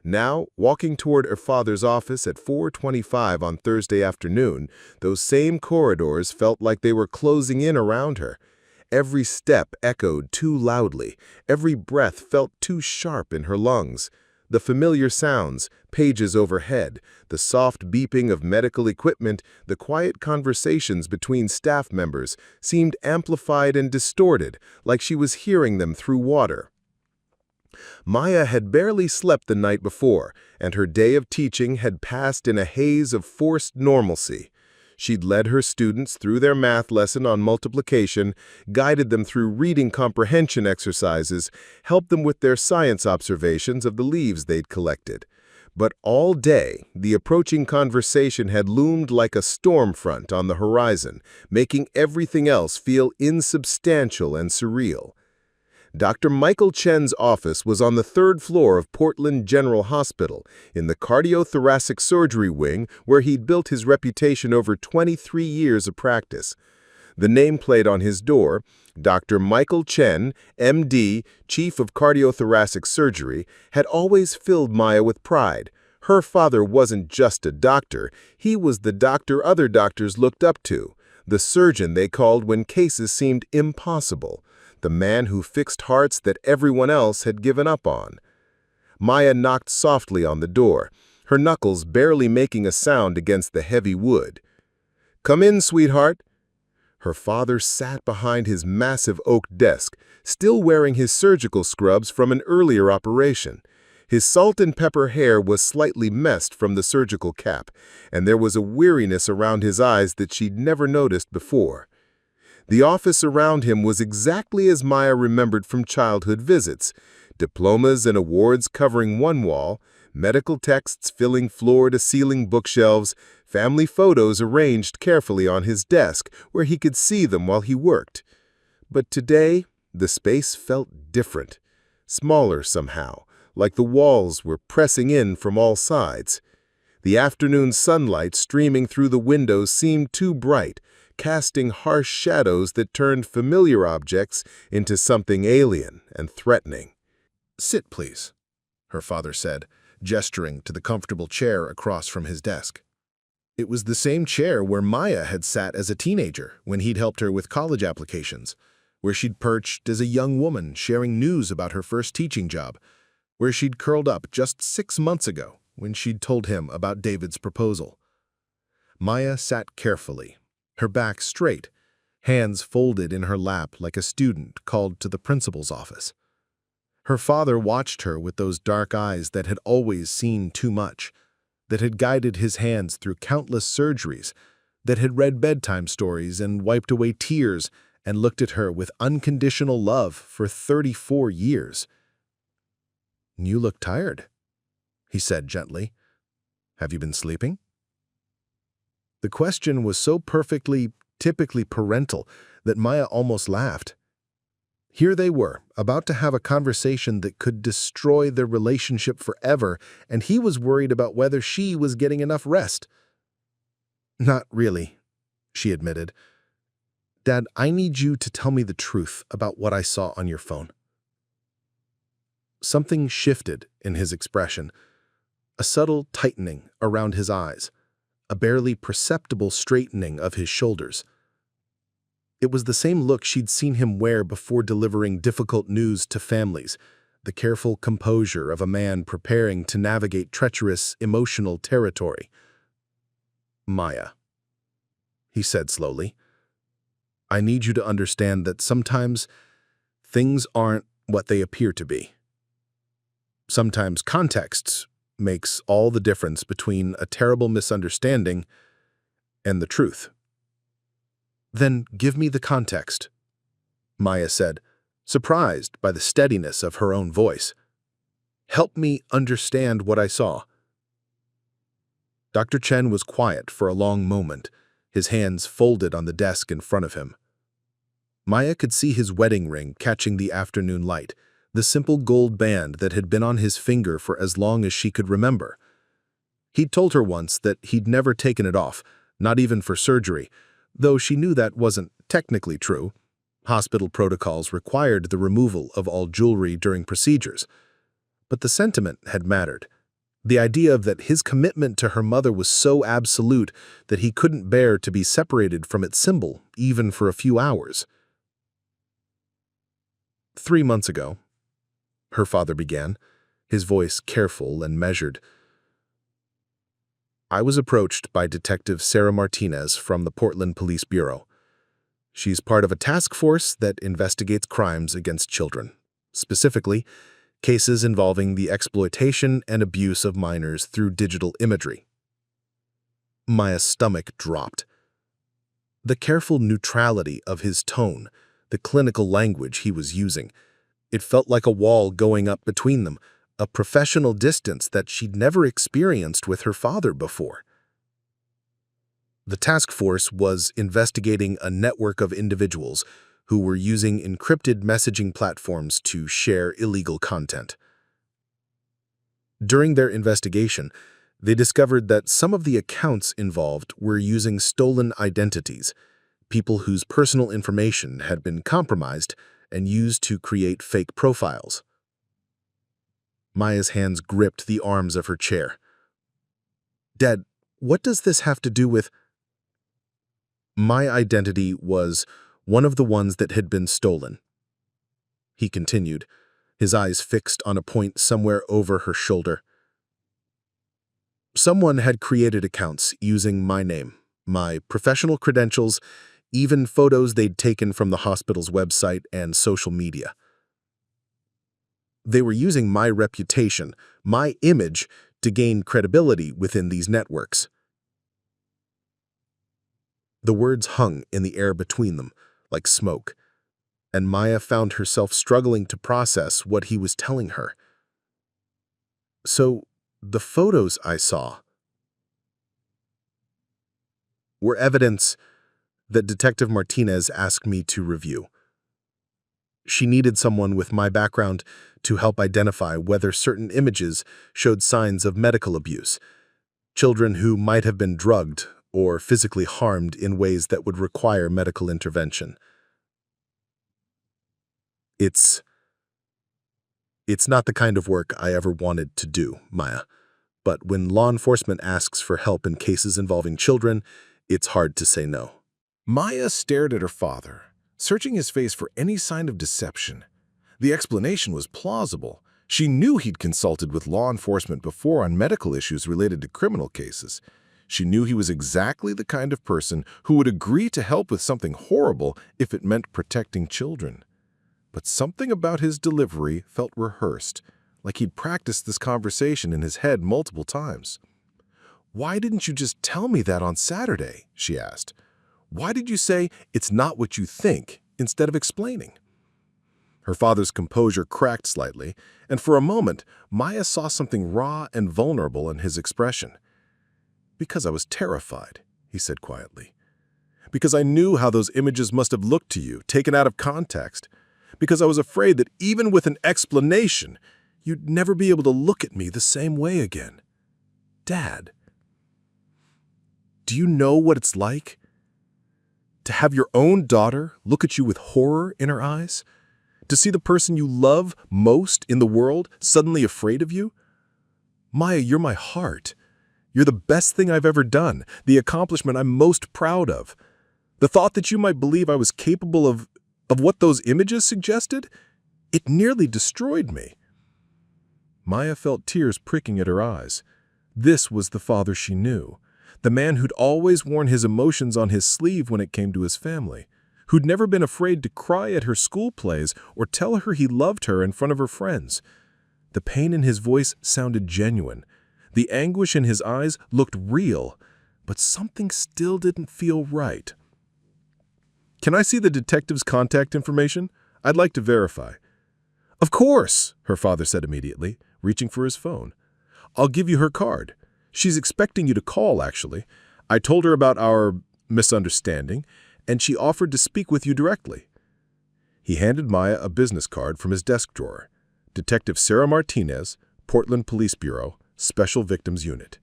Now, walking toward her father's office at 4:25 on Thursday afternoon, those same corridors felt like they were closing in around her. Every step echoed too loudly, every breath felt too sharp in her lungs. The familiar sounds, pages overhead, the soft beeping of medical equipment, the quiet conversations between staff members seemed amplified and distorted, like she was hearing them through water. Maya had barely slept the night before, and her day of teaching had passed in a haze of forced normalcy. She'd led her students through their math lesson on multiplication, guided them through reading comprehension exercises, helped them with their science observations of the leaves they'd collected. But all day, the approaching conversation had loomed like a storm front on the horizon, making everything else feel insubstantial and surreal. Dr. Michael Chen's office was on the third floor of Portland General Hospital, in the cardiothoracic surgery wing where he'd built his reputation over 23 years of practice. The nameplate on his door, Dr. Michael Chen, MD, Chief of Cardiothoracic Surgery, had always filled Maya with pride. Her father wasn't just a doctor, he was the doctor other doctors looked up to, the surgeon they called when cases seemed impossible, the man who fixed hearts that everyone else had given up on. Maya knocked softly on the door, her knuckles barely making a sound against the heavy wood. "Come in, sweetheart." Her father sat behind his massive oak desk, still wearing his surgical scrubs from an earlier operation. His salt and pepper hair was slightly messed from the surgical cap, and there was a weariness around his eyes that she'd never noticed before. The office around him was exactly as Maya remembered from childhood visits. Diplomas and awards covering one wall, medical texts filling floor-to-ceiling bookshelves, family photos arranged carefully on his desk where he could see them while he worked. But today, the space felt different, smaller somehow, like the walls were pressing in from all sides. The afternoon sunlight streaming through the windows seemed too bright, casting harsh shadows that turned familiar objects into something alien and threatening. "Sit, please," her father said, gesturing to the comfortable chair across from his desk. It was the same chair where Maya had sat as a teenager when he'd helped her with college applications, where she'd perched as a young woman sharing news about her first teaching job, where she'd curled up just 6 months ago when she'd told him about David's proposal. Maya sat carefully, her back straight, hands folded in her lap like a student called to the principal's office. Her father watched her with those dark eyes that had always seen too much, that had guided his hands through countless surgeries, that had read bedtime stories and wiped away tears and looked at her with unconditional love for 34 years. "You look tired," he said gently. "Have you been sleeping?" The question was so perfectly, typically parental that Maya almost laughed. Here they were, about to have a conversation that could destroy their relationship forever, and he was worried about whether she was getting enough rest. "Not really," she admitted. "Dad, I need you to tell me the truth about what I saw on your phone." Something shifted in his expression, a subtle tightening around his eyes, a barely perceptible straightening of his shoulders. It was the same look she'd seen him wear before delivering difficult news to families, the careful composure of a man preparing to navigate treacherous, emotional territory. "Maya," he said slowly, "I need you to understand that sometimes things aren't what they appear to be. Sometimes context makes all the difference between a terrible misunderstanding and the truth." "Then give me the context," Maya said, surprised by the steadiness of her own voice. "Help me understand what I saw." Dr. Chen was quiet for a long moment, his hands folded on the desk in front of him. Maya could see his wedding ring catching the afternoon light, the simple gold band that had been on his finger for as long as she could remember. He'd told her once that he'd never taken it off, not even for surgery, though she knew that wasn't technically true. Hospital protocols required the removal of all jewelry during procedures. But the sentiment had mattered. The idea of that his commitment to her mother was so absolute that he couldn't bear to be separated from its symbol, even for a few hours. "3 months ago," her father began, his voice careful and measured, "I was approached by Detective Sarah Martinez from the Portland Police Bureau. She's part of a task force that investigates crimes against children, specifically cases involving the exploitation and abuse of minors through digital imagery." Maya's stomach dropped. The careful neutrality of his tone, the clinical language he was using, it felt like a wall going up between them, a professional distance that she'd never experienced with her father before. The task force was investigating a network of individuals who were using encrypted messaging platforms to share illegal content. During their investigation, they discovered that some of the accounts involved were using stolen identities, people whose personal information had been compromised and used to create fake profiles. Maya's hands gripped the arms of her chair. "Dad, what does this have to do with—" "My identity was one of the ones that had been stolen," he continued, his eyes fixed on a point somewhere over her shoulder. "Someone had created accounts using my name, my professional credentials, even photos they'd taken from the hospital's website and social media. They were using my reputation, my image, to gain credibility within these networks." The words hung in the air between them, like smoke, and Maya found herself struggling to process what he was telling her. "So, the photos I saw were evidence that Detective Martinez asked me to review. She needed someone with my background to help identify whether certain images showed signs of medical abuse, children who might have been drugged or physically harmed in ways that would require medical intervention. It's not the kind of work I ever wanted to do, Maya, but when law enforcement asks for help in cases involving children, it's hard to say no." Maya stared at her father, searching his face for any sign of deception. The explanation was plausible. She knew he'd consulted with law enforcement before on medical issues related to criminal cases. She knew he was exactly the kind of person who would agree to help with something horrible if it meant protecting children. But something about his delivery felt rehearsed, like he'd practiced this conversation in his head multiple times. "Why didn't you just tell me that on Saturday?" she asked. "Why did you say it's not what you think instead of explaining?" Her father's composure cracked slightly, and for a moment, Maya saw something raw and vulnerable in his expression. "Because I was terrified," he said quietly. "Because I knew how those images must have looked to you, taken out of context. Because I was afraid that even with an explanation, you'd never be able to look at me the same way again. Dad, do you know what it's like to have your own daughter look at you with horror in her eyes? To see the person you love most in the world suddenly afraid of you? Maya, you're my heart. You're the best thing I've ever done, the accomplishment I'm most proud of. The thought that you might believe I was capable of what those images suggested, it nearly destroyed me." Maya felt tears pricking at her eyes. This was the father she knew, the man who'd always worn his emotions on his sleeve when it came to his family, who'd never been afraid to cry at her school plays or tell her he loved her in front of her friends. The pain in his voice sounded genuine. The anguish in his eyes looked real, but something still didn't feel right. "Can I see the detective's contact information? I'd like to verify." "Of course," her father said immediately, reaching for his phone. "I'll give you her card. She's expecting you to call, actually. I told her about our misunderstanding, and she offered to speak with you directly." He handed Maya a business card from his desk drawer. Detective Sarah Martinez, Portland Police Bureau, Special Victims Unit.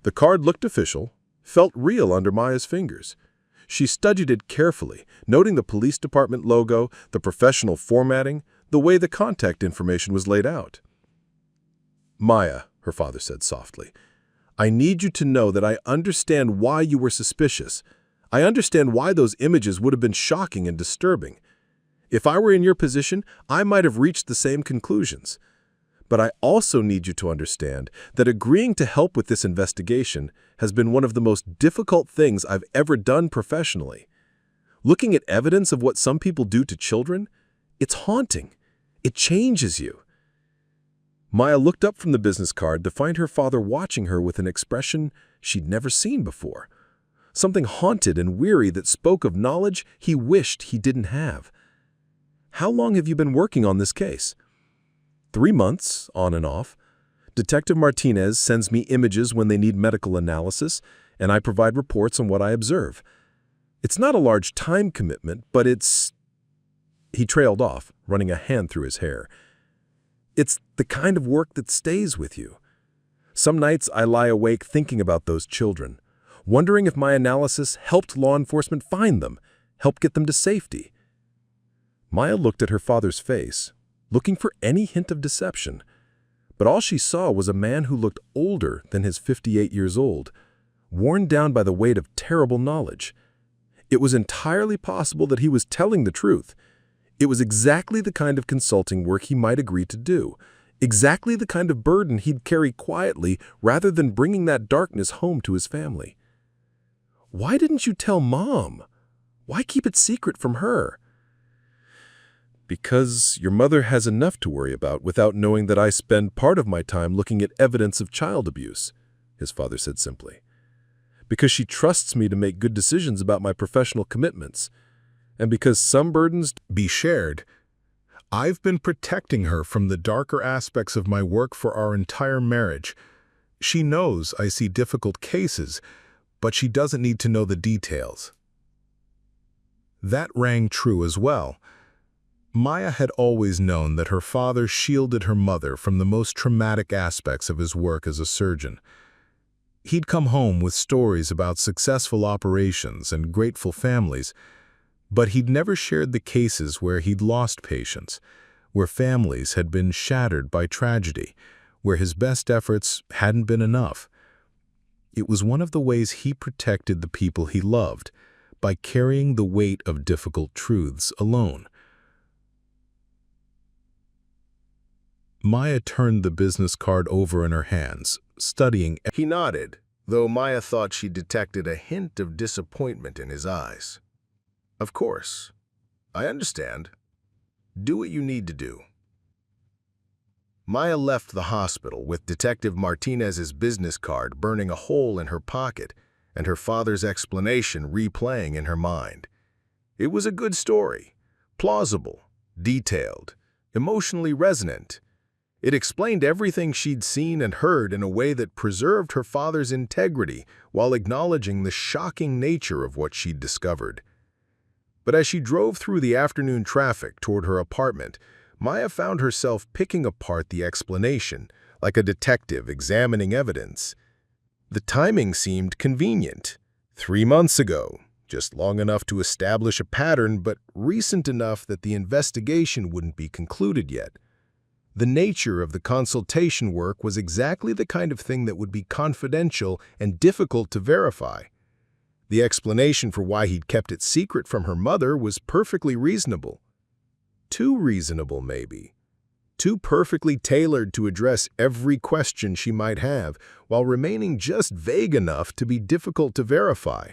The card looked official, felt real under Maya's fingers. She studied it carefully, noting the police department logo, the professional formatting, the way the contact information was laid out. "Maya," her father said softly, "I need you to know that I understand why you were suspicious. I understand why those images would have been shocking and disturbing. If I were in your position, I might have reached the same conclusions. But I also need you to understand that agreeing to help with this investigation has been one of the most difficult things I've ever done professionally. Looking at evidence of what some people do to children, it's haunting. It changes you." Maya looked up from the business card to find her father watching her with an expression she'd never seen before. Something haunted and weary that spoke of knowledge he wished he didn't have. "How long have you been working on this case?" 3 months, on and off. Detective Martinez sends me images when they need medical analysis, and I provide reports on what I observe. It's not a large time commitment, but it's He trailed off, running a hand through his hair. It's the kind of work that stays with you. Some nights I lie awake thinking about those children, wondering if my analysis helped law enforcement find them, helped get them to safety. Maya looked at her father's face, looking for any hint of deception. But all she saw was a man who looked older than his 58 years old, worn down by the weight of terrible knowledge. It was entirely possible that he was telling the truth. It was exactly the kind of consulting work he might agree to do, exactly the kind of burden he'd carry quietly rather than bringing that darkness home to his family. Why didn't you tell Mom? Why keep it secret from her? Because your mother has enough to worry about without knowing that I spend part of my time looking at evidence of child abuse, his father said simply. Because she trusts me to make good decisions about my professional commitments, and because some burdens Be shared. I've been protecting her from the darker aspects of my work for our entire marriage. She knows I see difficult cases, but she doesn't need to know the details. That rang true as well. Maya had always known that her father shielded her mother from the most traumatic aspects of his work as a surgeon. He'd come home with stories about successful operations and grateful families, but he'd never shared the cases where he'd lost patients, where families had been shattered by tragedy, where his best efforts hadn't been enough. It was one of the ways he protected the people he loved, by carrying the weight of difficult truths alone. Maya turned the business card over in her hands, studying. He nodded, though Maya thought she detected a hint of disappointment in his eyes. Of course. I understand. Do what you need to do. Maya left the hospital with Detective Martinez's business card burning a hole in her pocket and her father's explanation replaying in her mind. It was a good story, plausible, detailed, emotionally resonant. It explained everything she'd seen and heard in a way that preserved her father's integrity while acknowledging the shocking nature of what she'd discovered. But as she drove through the afternoon traffic toward her apartment, Maya found herself picking apart the explanation, like a detective examining evidence. The timing seemed convenient. 3 months ago, just long enough to establish a pattern, but recent enough that the investigation wouldn't be concluded yet. The nature of the consultation work was exactly the kind of thing that would be confidential and difficult to verify. The explanation for why he'd kept it secret from her mother was perfectly reasonable. Too reasonable, maybe. Too perfectly tailored to address every question she might have, while remaining just vague enough to be difficult to verify.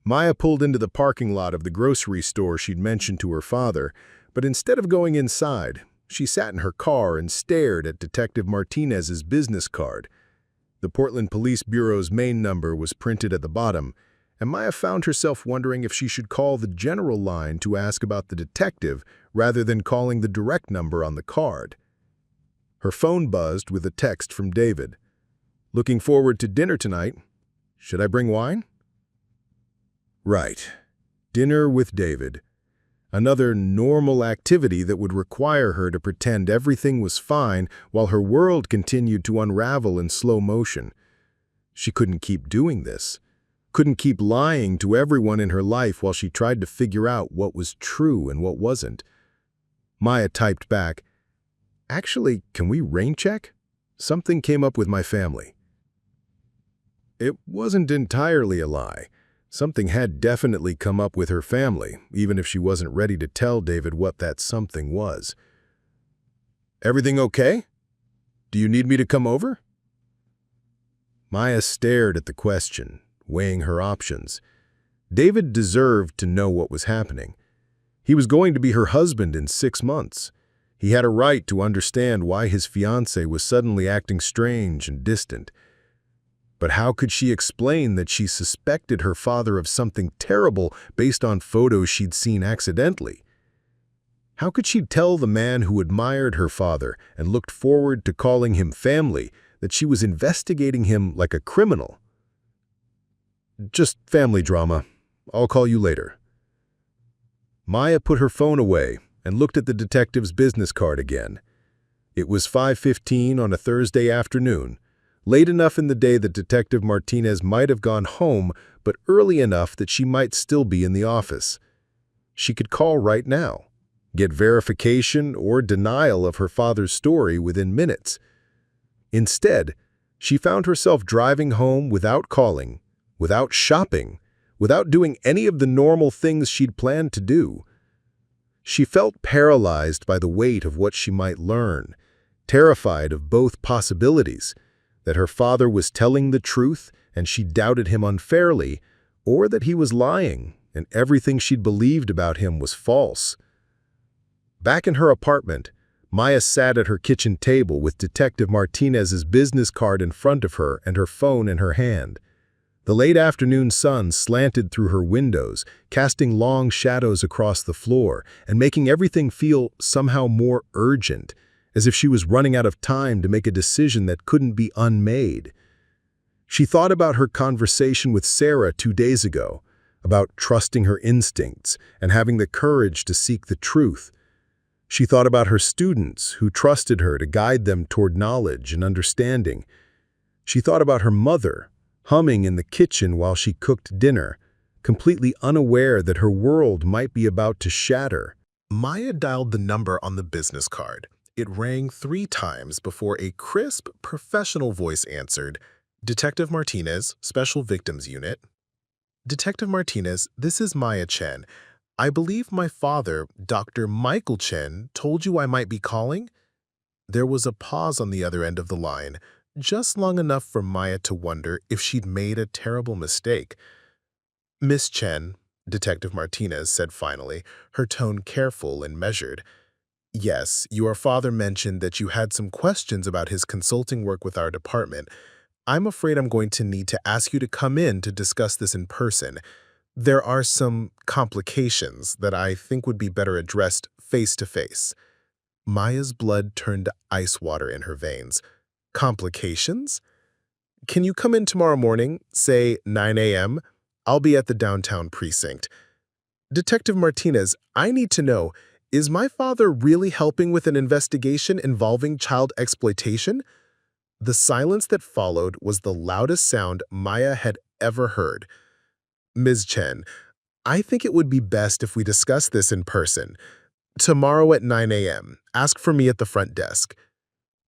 Maya pulled into the parking lot of the grocery store she'd mentioned to her father, but instead of going inside, she sat in her car and stared at Detective Martinez's business card. The Portland Police Bureau's main number was printed at the bottom, and Maya found herself wondering if she should call the general line to ask about the detective rather than calling the direct number on the card. Her phone buzzed with a text from David. "Looking forward to dinner tonight. Should I bring wine?" Right. Dinner with David. Another normal activity that would require her to pretend everything was fine while her world continued to unravel in slow motion. She couldn't keep doing this. Couldn't keep lying to everyone in her life while she tried to figure out what was true and what wasn't. Maya typed back, "Actually, can we rain check? Something came up with my family." It wasn't entirely a lie. Something had definitely come up with her family, even if she wasn't ready to tell David what that something was. "Everything okay? Do you need me to come over?" Maya stared at the question, weighing her options. David deserved to know what was happening. He was going to be her husband in 6 months. He had a right to understand why his fiancée was suddenly acting strange and distant. But how could she explain that she suspected her father of something terrible based on photos she'd seen accidentally? How could she tell the man who admired her father and looked forward to calling him family that she was investigating him like a criminal? "Just family drama. I'll call you later." Maya put her phone away and looked at the detective's business card again. It was 5:15 on a Thursday afternoon, late enough in the day that Detective Martinez might have gone home, but early enough that she might still be in the office. She could call right now, get verification or denial of her father's story within minutes. Instead, she found herself driving home without calling, without shopping, without doing any of the normal things she'd planned to do. She felt paralyzed by the weight of what she might learn, terrified of both possibilities, that her father was telling the truth and she doubted him unfairly, or that he was lying and everything she'd believed about him was false. Back in her apartment, Maya sat at her kitchen table with Detective Martinez's business card in front of her and her phone in her hand. The late afternoon sun slanted through her windows, casting long shadows across the floor and making everything feel somehow more urgent, as if she was running out of time to make a decision that couldn't be unmade. She thought about her conversation with Sarah 2 days ago, about trusting her instincts and having the courage to seek the truth. She thought about her students who trusted her to guide them toward knowledge and understanding. She thought about her mother, humming in the kitchen while she cooked dinner, completely unaware that her world might be about to shatter. Maya dialed the number on the business card. It rang 3 times before a crisp, professional voice answered, "Detective Martinez, Special Victims Unit." "Detective Martinez, this is Maya Chen. I believe my father, Dr. Michael Chen, told you I might be calling?" There was a pause on the other end of the line, just long enough for Maya to wonder if she'd made a terrible mistake. "Miss Chen," Detective Martinez said finally, her tone careful and measured. "Yes, your father mentioned that you had some questions about his consulting work with our department. I'm afraid I'm going to need to ask you to come in to discuss this in person. There are some complications that I think would be better addressed face to face." Maya's blood turned to ice water in her veins. "Complications? Can you come in tomorrow morning, say 9 a.m.? I'll be at the downtown precinct." "Detective Martinez, I need to know, is my father really helping with an investigation involving child exploitation?" The silence that followed was the loudest sound Maya had ever heard. "Ms. Chen, I think it would be best if we discuss this in person. Tomorrow at 9 a.m. Ask for me at the front desk."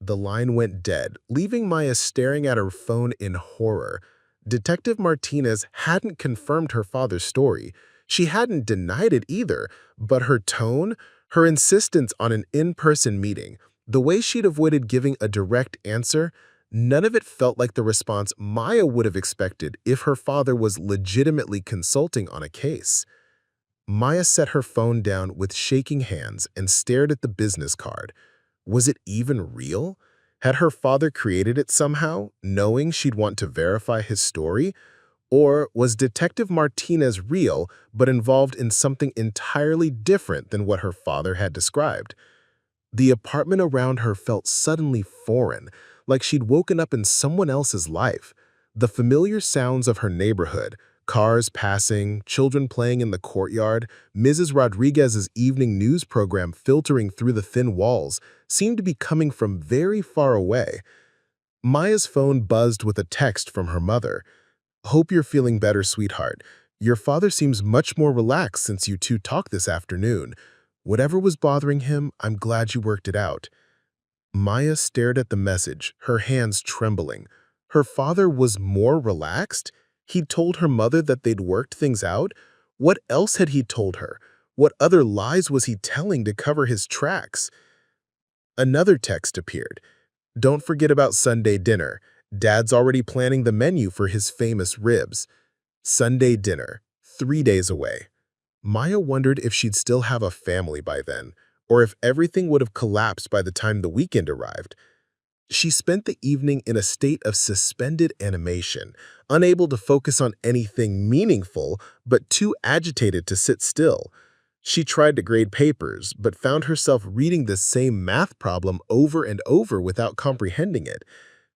The line went dead, leaving Maya staring at her phone in horror. Detective Martinez hadn't confirmed her father's story. She hadn't denied it either, but her tone, her insistence on an in-person meeting, the way she'd avoided giving a direct answer, none of it felt like the response Maya would have expected if her father was legitimately consulting on a case. Maya set her phone down with shaking hands and stared at the business card. Was it even real? Had her father created it somehow, knowing she'd want to verify his story? Or was Detective Martinez real, but involved in something entirely different than what her father had described? The apartment around her felt suddenly foreign, like she'd woken up in someone else's life. The familiar sounds of her neighborhood, cars passing, children playing in the courtyard, Mrs. Rodriguez's evening news program filtering through the thin walls, seemed to be coming from very far away. Maya's phone buzzed with a text from her mother. "Hope you're feeling better, sweetheart. Your father seems much more relaxed since you two talked this afternoon. Whatever was bothering him, I'm glad you worked it out." Maya stared at the message, her hands trembling. Her father was more relaxed? He'd told her mother that they'd worked things out? What else had he told her? What other lies was he telling to cover his tracks? Another text appeared. "Don't forget about Sunday dinner. Dad's already planning the menu for his famous ribs." Sunday dinner, 3 days away. Maya wondered if she'd still have a family by then, or if everything would have collapsed by the time the weekend arrived. She spent the evening in a state of suspended animation, unable to focus on anything meaningful, but too agitated to sit still. She tried to grade papers, but found herself reading the same math problem over and over without comprehending it.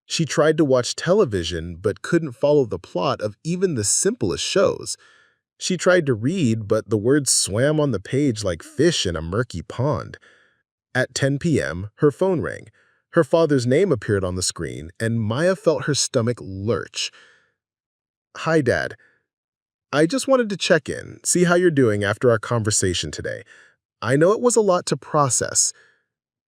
She tried to watch television, but couldn't follow the plot of even the simplest shows. She tried to read, but the words swam on the page like fish in a murky pond. At 10 p.m., her phone rang. Her father's name appeared on the screen, and Maya felt her stomach lurch. "Hi, Dad. I just wanted to check in, see how you're doing after our conversation today. I know it was a lot to process."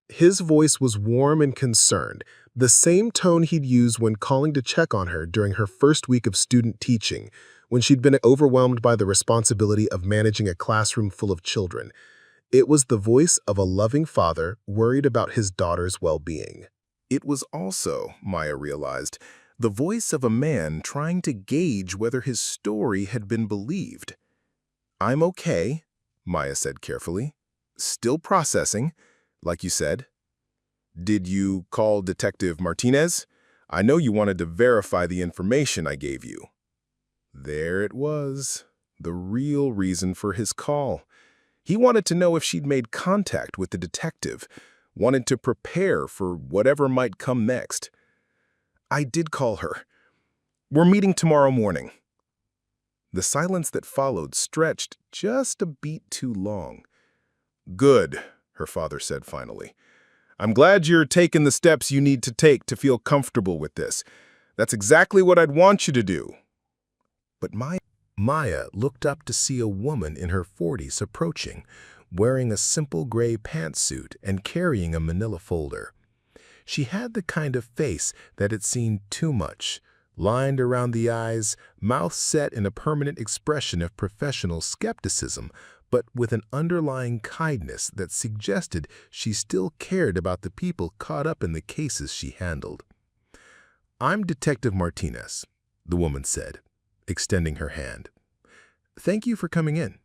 His voice was warm and concerned, the same tone he'd used when calling to check on her during her first week of student teaching, when she'd been overwhelmed by the responsibility of managing a classroom full of children. It was the voice of a loving father worried about his daughter's well-being. It was also, Maya realized, the voice of a man trying to gauge whether his story had been believed. "I'm okay," Maya said carefully. "Still processing, like you said." "Did you call Detective Martinez? I know you wanted to verify the information I gave you." There it was, the real reason for his call. He wanted to know if she'd made contact with the detective, wanted to prepare for whatever might come next. "I did call her. We're meeting tomorrow morning." The silence that followed stretched just a beat too long. "Good," her father said finally. "I'm glad you're taking the steps you need to take to feel comfortable with this. That's exactly what I'd want you to do." But Maya looked up to see a woman in her 40s approaching, wearing a simple gray pantsuit and carrying a manila folder. She had the kind of face that had seen too much, lined around the eyes, mouth set in a permanent expression of professional skepticism, but with an underlying kindness that suggested she still cared about the people caught up in the cases she handled. "I'm Detective Martinez," the woman said, extending her hand. "Thank you for coming in."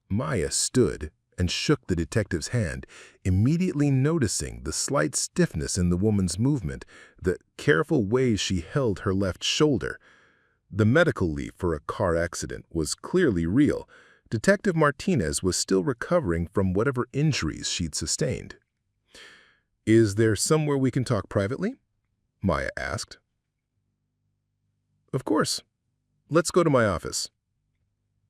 Maya stood and shook the detective's hand, immediately noticing the slight stiffness in the woman's movement, the careful way she held her left shoulder. The medical leave for a car accident was clearly real. Detective Martinez was still recovering from whatever injuries she'd sustained. "Is there somewhere we can talk privately?" Maya asked. "Of course. Let's go to my office."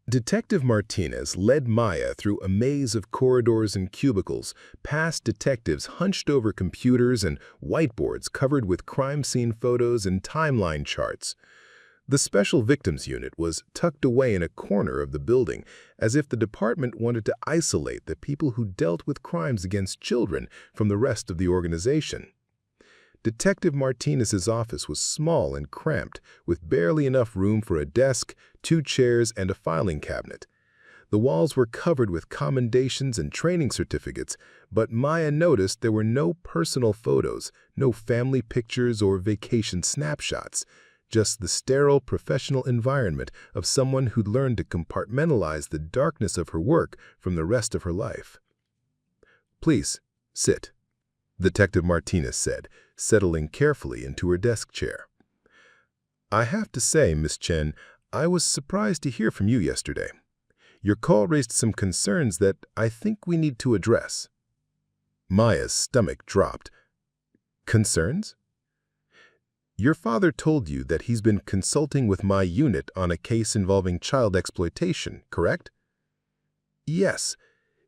Detective Martinez led Maya through a maze of corridors and cubicles, past detectives hunched over computers and whiteboards covered with crime scene photos and timeline charts. The Special Victims Unit was tucked away in a corner of the building, as if the department wanted to isolate the people who dealt with crimes against children from the rest of the organization. Detective Martinez's office was small and cramped, with barely enough room for a desk, 2 chairs, and a filing cabinet. The walls were covered with commendations and training certificates, but Maya noticed there were no personal photos, no family pictures or vacation snapshots, just the sterile professional environment of someone who'd learned to compartmentalize the darkness of her work from the rest of her life. "Please, sit," Detective Martinez said, settling carefully into her desk chair. "I have to say, Miss Chen, I was surprised to hear from you yesterday. Your call raised some concerns that I think we need to address." Maya's stomach dropped. "Concerns?" "Your father told you that he's been consulting with my unit on a case involving child exploitation, correct?" "Yes.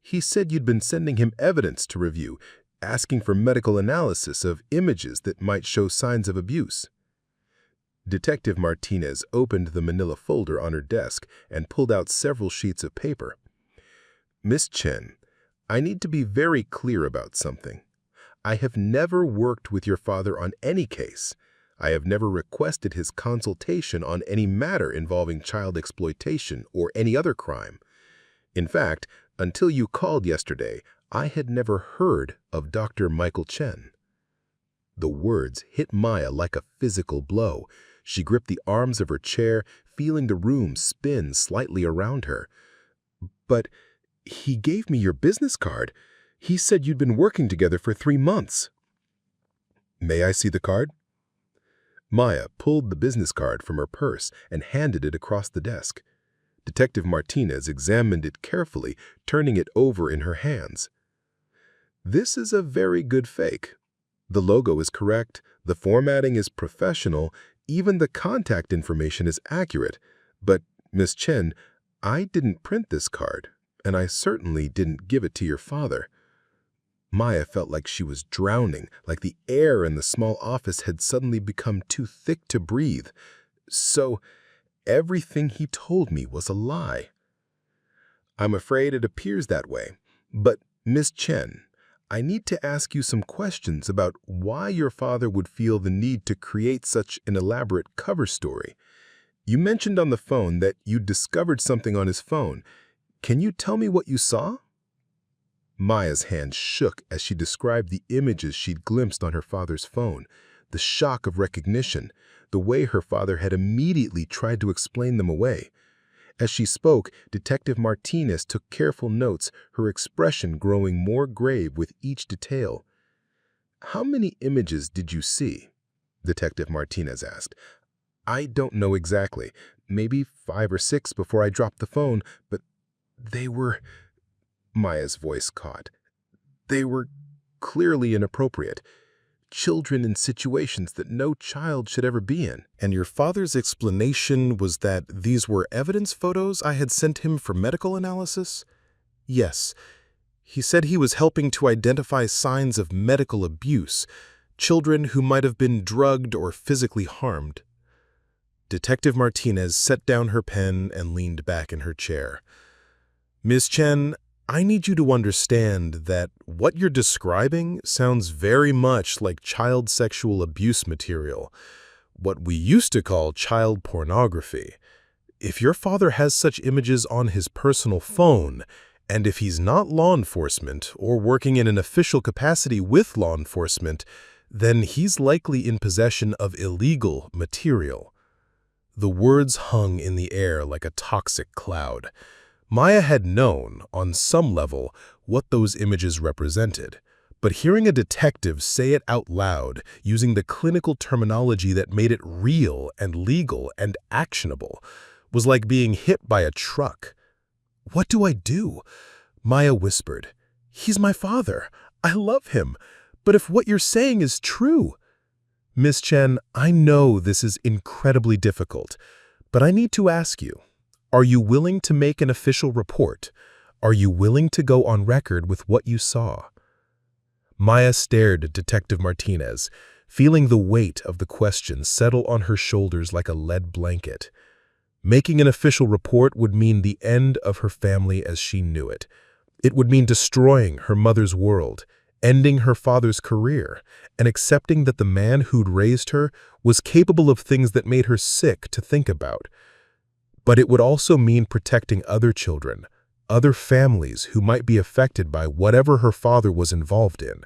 He said you'd been sending him evidence to review, asking for medical analysis of images that might show signs of abuse." Detective Martinez opened the manila folder on her desk and pulled out several sheets of paper. "Miss Chen, I need to be very clear about something. I have never worked with your father on any case. I have never requested his consultation on any matter involving child exploitation or any other crime. In fact, until you called yesterday, I had never heard of Dr. Michael Chen." The words hit Maya like a physical blow. She gripped the arms of her chair, feeling the room spin slightly around her. "But he gave me your business card. He said you'd been working together for 3 months. "May I see the card?" Maya pulled the business card from her purse and handed it across the desk. Detective Martinez examined it carefully, turning it over in her hands. "This is a very good fake. The logo is correct, the formatting is professional, even the contact information is accurate, but Miss Chen, I didn't print this card, and I certainly didn't give it to your father." Maya felt like she was drowning, like the air in the small office had suddenly become too thick to breathe. So, everything he told me was a lie. "I'm afraid it appears that way. But, Miss Chen, I need to ask you some questions about why your father would feel the need to create such an elaborate cover story. You mentioned on the phone that you discovered something on his phone. Can you tell me what you saw?" Maya's hand shook as she described the images she'd glimpsed on her father's phone, the shock of recognition, the way her father had immediately tried to explain them away. As she spoke, Detective Martinez took careful notes, her expression growing more grave with each detail. "How many images did you see?" Detective Martinez asked. "I don't know exactly. Maybe 5 or 6 before I dropped the phone, but they were—" Maya's voice caught. "They were clearly inappropriate. Children in situations that no child should ever be in." "And your father's explanation was that these were evidence photos I had sent him for medical analysis?" "Yes. He said he was helping to identify signs of medical abuse, children who might have been drugged or physically harmed." Detective Martinez set down her pen and leaned back in her chair. "Ms. Chen, I need you to understand that what you're describing sounds very much like child sexual abuse material, what we used to call child pornography. If your father has such images on his personal phone, and if he's not law enforcement or working in an official capacity with law enforcement, then he's likely in possession of illegal material." The words hung in the air like a toxic cloud. Maya had known, on some level, what those images represented, but hearing a detective say it out loud, using the clinical terminology that made it real and legal and actionable, was like being hit by a truck. "What do I do?" Maya whispered. "He's my father. I love him. But if what you're saying is true—" "Miss Chen, I know this is incredibly difficult, but I need to ask you, are you willing to make an official report? Are you willing to go on record with what you saw?" Maya stared at Detective Martinez, feeling the weight of the question settle on her shoulders like a lead blanket. Making an official report would mean the end of her family as she knew it. It would mean destroying her mother's world, ending her father's career, and accepting that the man who'd raised her was capable of things that made her sick to think about. But it would also mean protecting other children, other families who might be affected by whatever her father was involved in.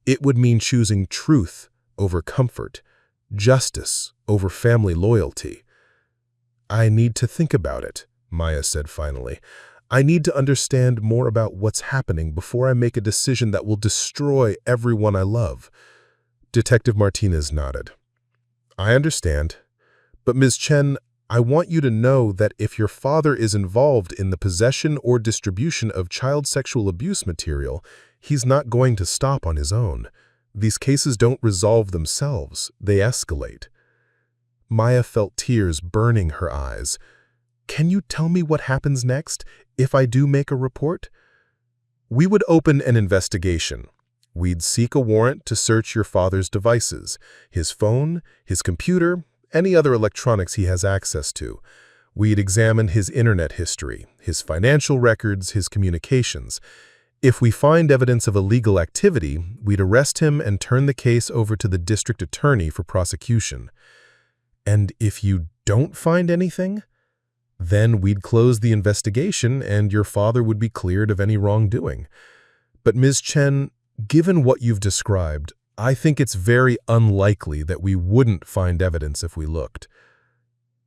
It would mean choosing truth over comfort, justice over family loyalty. "I need to think about it," Maya said finally. "I need to understand more about what's happening before I make a decision that will destroy everyone I love." Detective Martinez nodded. "I understand. But Ms. Chen, I want you to know that if your father is involved in the possession or distribution of child sexual abuse material, he's not going to stop on his own. These cases don't resolve themselves, they escalate." Maya felt tears burning her eyes. "Can you tell me what happens next if I do make a report?" "We would open an investigation. We'd seek a warrant to search your father's devices, his phone, his computer, any other electronics he has access to. We'd examine his internet history, his financial records, his communications. If we find evidence of illegal activity, we'd arrest him and turn the case over to the district attorney for prosecution. And if you don't find anything, then we'd close the investigation and your father would be cleared of any wrongdoing. But Ms. Chen, given what you've described, I think it's very unlikely that we wouldn't find evidence if we looked."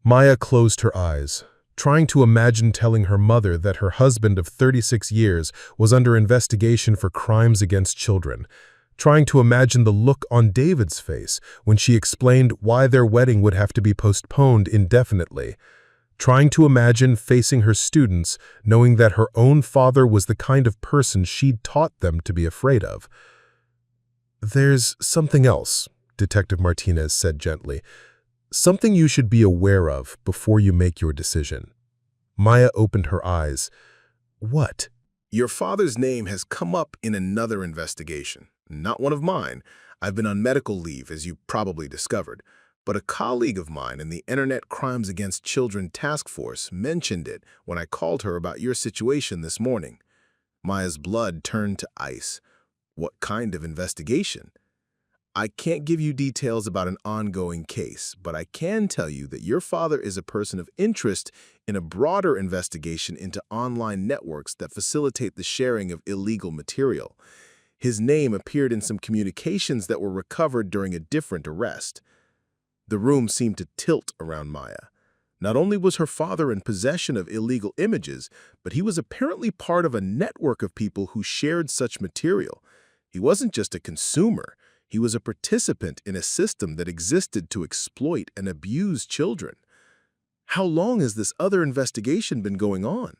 Maya closed her eyes, trying to imagine telling her mother that her husband of 36 years was under investigation for crimes against children, trying to imagine the look on David's face when she explained why their wedding would have to be postponed indefinitely, trying to imagine facing her students knowing that her own father was the kind of person she'd taught them to be afraid of. "There's something else," Detective Martinez said gently. "Something you should be aware of before you make your decision." Maya opened her eyes. What? Your father's name has come up in another investigation. Not one of mine. I've been on medical leave, as you probably discovered. But a colleague of mine in the Internet Crimes Against Children Task Force mentioned it when I called her about your situation this morning. Maya's blood turned to ice. What kind of investigation? I can't give you details about an ongoing case, but I can tell you that your father is a person of interest in a broader investigation into online networks that facilitate the sharing of illegal material. His name appeared in some communications that were recovered during a different arrest. The room seemed to tilt around Maya. Not only was her father in possession of illegal images, but he was apparently part of a network of people who shared such material. He wasn't just a consumer. He was a participant in a system that existed to exploit and abuse children. How long has this other investigation been going on?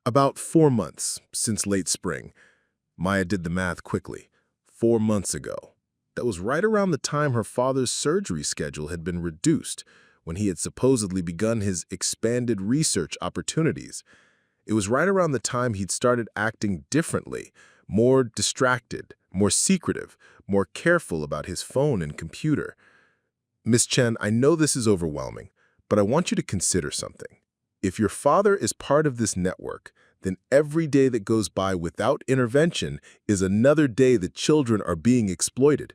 About 4 months, since late spring. Maya did the math quickly. 4 months ago. That was right around the time her father's surgery schedule had been reduced, when he had supposedly begun his expanded research opportunities. It was right around the time he'd started acting differently, more distracted, more secretive, more careful about his phone and computer. Miss Chen, I know this is overwhelming, but I want you to consider something. If your father is part of this network, then every day that goes by without intervention is another day that children are being exploited.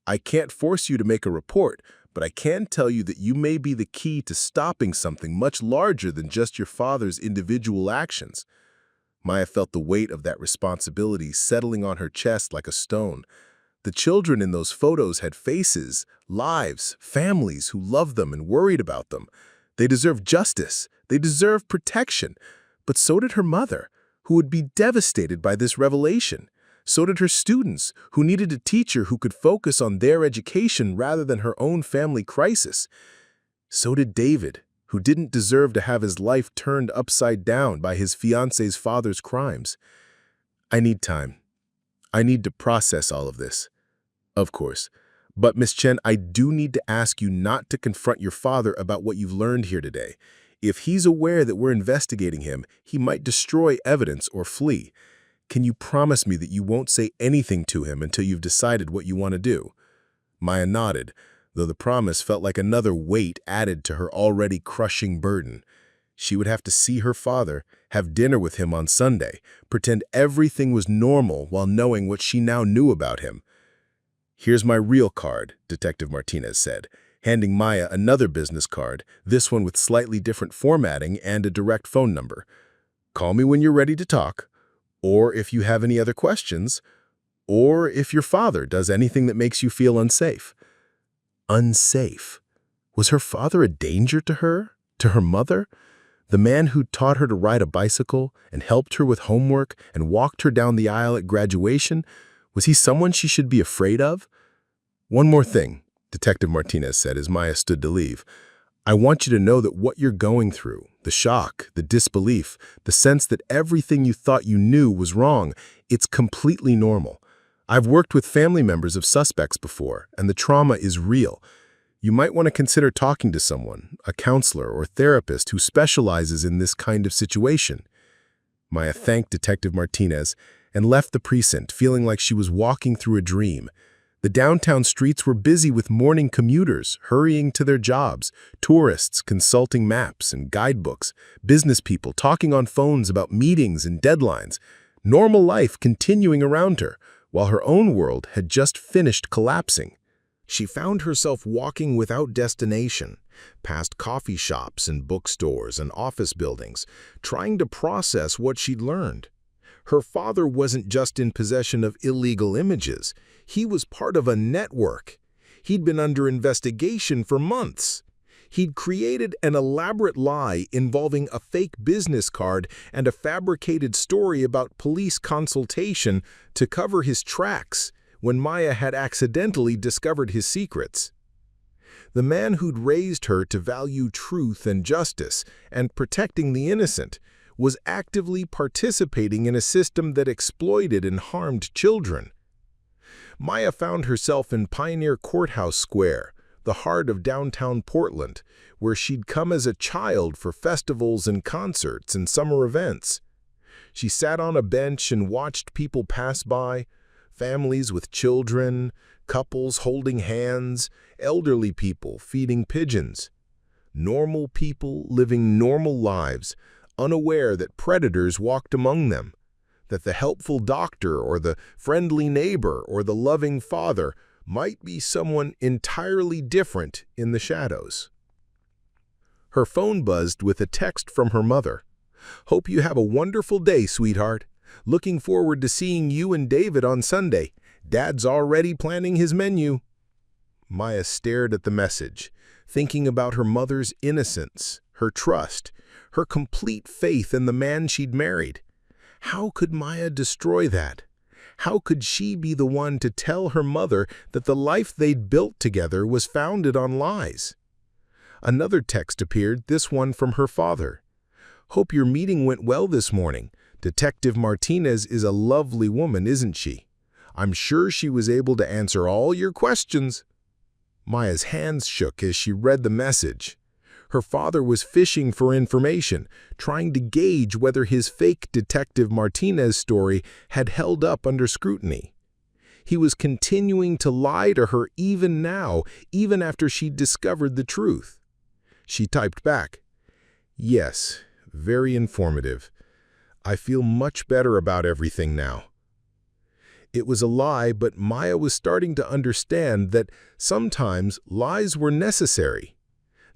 I can't force you to make a report, but I can tell you that you may be the key to stopping something much larger than just your father's individual actions. Maya felt the weight of that responsibility settling on her chest like a stone. The children in those photos had faces, lives, families who loved them and worried about them. They deserve justice. They deserve protection. But so did her mother, who would be devastated by this revelation. So did her students, who needed a teacher who could focus on their education rather than her own family crisis. So did David, who didn't deserve to have his life turned upside down by his fiancé's father's crimes. I need time. I need to process all of this. Of course. But Miss Chen, I do need to ask you not to confront your father about what you've learned here today. If he's aware that we're investigating him, he might destroy evidence or flee. Can you promise me that you won't say anything to him until you've decided what you want to do? Maya nodded, though the promise felt like another weight added to her already crushing burden. She would have to see her father, have dinner with him on Sunday, pretend everything was normal while knowing what she now knew about him. Here's my real card, Detective Martinez said, handing Maya another business card, this one with slightly different formatting and a direct phone number. Call me when you're ready to talk, or if you have any other questions, or if your father does anything that makes you feel unsafe. Unsafe? Was her father a danger to her? To her mother? The man who taught her to ride a bicycle and helped her with homework and walked her down the aisle at graduation? Was he someone she should be afraid of? One more thing, Detective Martinez said as Maya stood to leave. I want you to know that what you're going through, the shock, the disbelief, the sense that everything you thought you knew was wrong, it's completely normal. I've worked with family members of suspects before, and the trauma is real. You might want to consider talking to someone, a counselor or therapist who specializes in this kind of situation. Maya thanked Detective Martinez and left the precinct feeling like she was walking through a dream. The downtown streets were busy with morning commuters hurrying to their jobs, tourists consulting maps and guidebooks, business people talking on phones about meetings and deadlines, normal life continuing around her, while her own world had just finished collapsing. She found herself walking without destination, past coffee shops and bookstores and office buildings, trying to process what she'd learned. Her father wasn't just in possession of illegal images. He was part of a network. He'd been under investigation for months. He'd created an elaborate lie involving a fake business card and a fabricated story about police consultation to cover his tracks when Maya had accidentally discovered his secrets. The man who'd raised her to value truth and justice and protecting the innocent was actively participating in a system that exploited and harmed children. Maya found herself in Pioneer Courthouse Square, the heart of downtown Portland, where she'd come as a child for festivals and concerts and summer events. She sat on a bench and watched people pass by, families with children, couples holding hands, elderly people feeding pigeons. Normal people living normal lives, unaware that predators walked among them, that the helpful doctor or the friendly neighbor or the loving father might be someone entirely different in the shadows. Her phone buzzed with a text from her mother. "Hope you have a wonderful day, sweetheart. Looking forward to seeing you and David on Sunday. Dad's already planning his menu." Maya stared at the message, thinking about her mother's innocence, her trust, her complete faith in the man she'd married. How could Maya destroy that? How could she be the one to tell her mother that the life they'd built together was founded on lies? Another text appeared, this one from her father. "Hope your meeting went well this morning. Detective Martinez is a lovely woman, isn't she? I'm sure she was able to answer all your questions." Maya's hands shook as she read the message. Her father was fishing for information, trying to gauge whether his fake Detective Martinez story had held up under scrutiny. He was continuing to lie to her even now, even after she'd discovered the truth. She typed back, "Yes, very informative. I feel much better about everything now." It was a lie, but Maya was starting to understand that sometimes lies were necessary.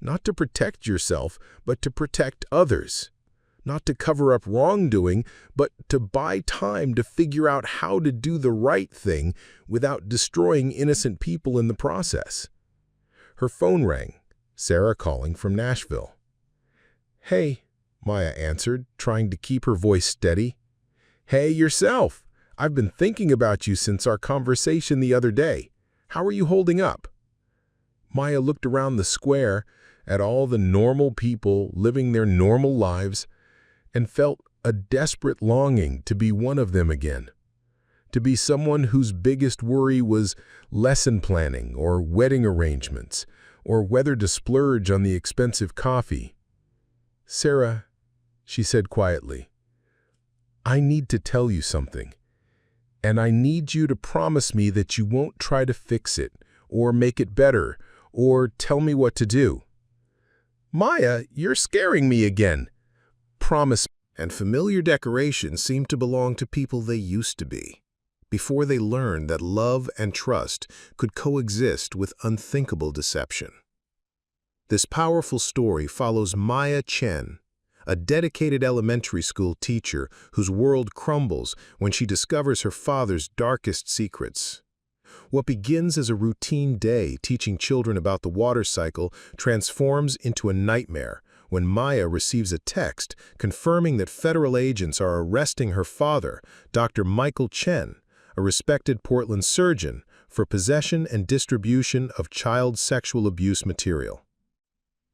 Not to protect yourself, but to protect others. Not to cover up wrongdoing, but to buy time to figure out how to do the right thing without destroying innocent people in the process. Her phone rang, Sarah calling from Nashville. "Hey," Maya answered, trying to keep her voice steady. "Hey, yourself. I've been thinking about you since our conversation the other day. How are you holding up?" Maya looked around the square at all the normal people living their normal lives and felt a desperate longing to be one of them again. To be someone whose biggest worry was lesson planning or wedding arrangements or whether to splurge on the expensive coffee. "Sarah," she said quietly, "I need to tell you something. And I need you to promise me that you won't try to fix it, or make it better, or tell me what to do." "Maya, you're scaring me again." "Promise." And familiar decorations seemed to belong to people they used to be, before they learned that love and trust could coexist with unthinkable deception. This powerful story follows Maya Chen, a dedicated elementary school teacher whose world crumbles when she discovers her father's darkest secrets. What begins as a routine day teaching children about the water cycle transforms into a nightmare when Maya receives a text confirming that federal agents are arresting her father, Dr. Michael Chen, a respected Portland surgeon, for possession and distribution of child sexual abuse material.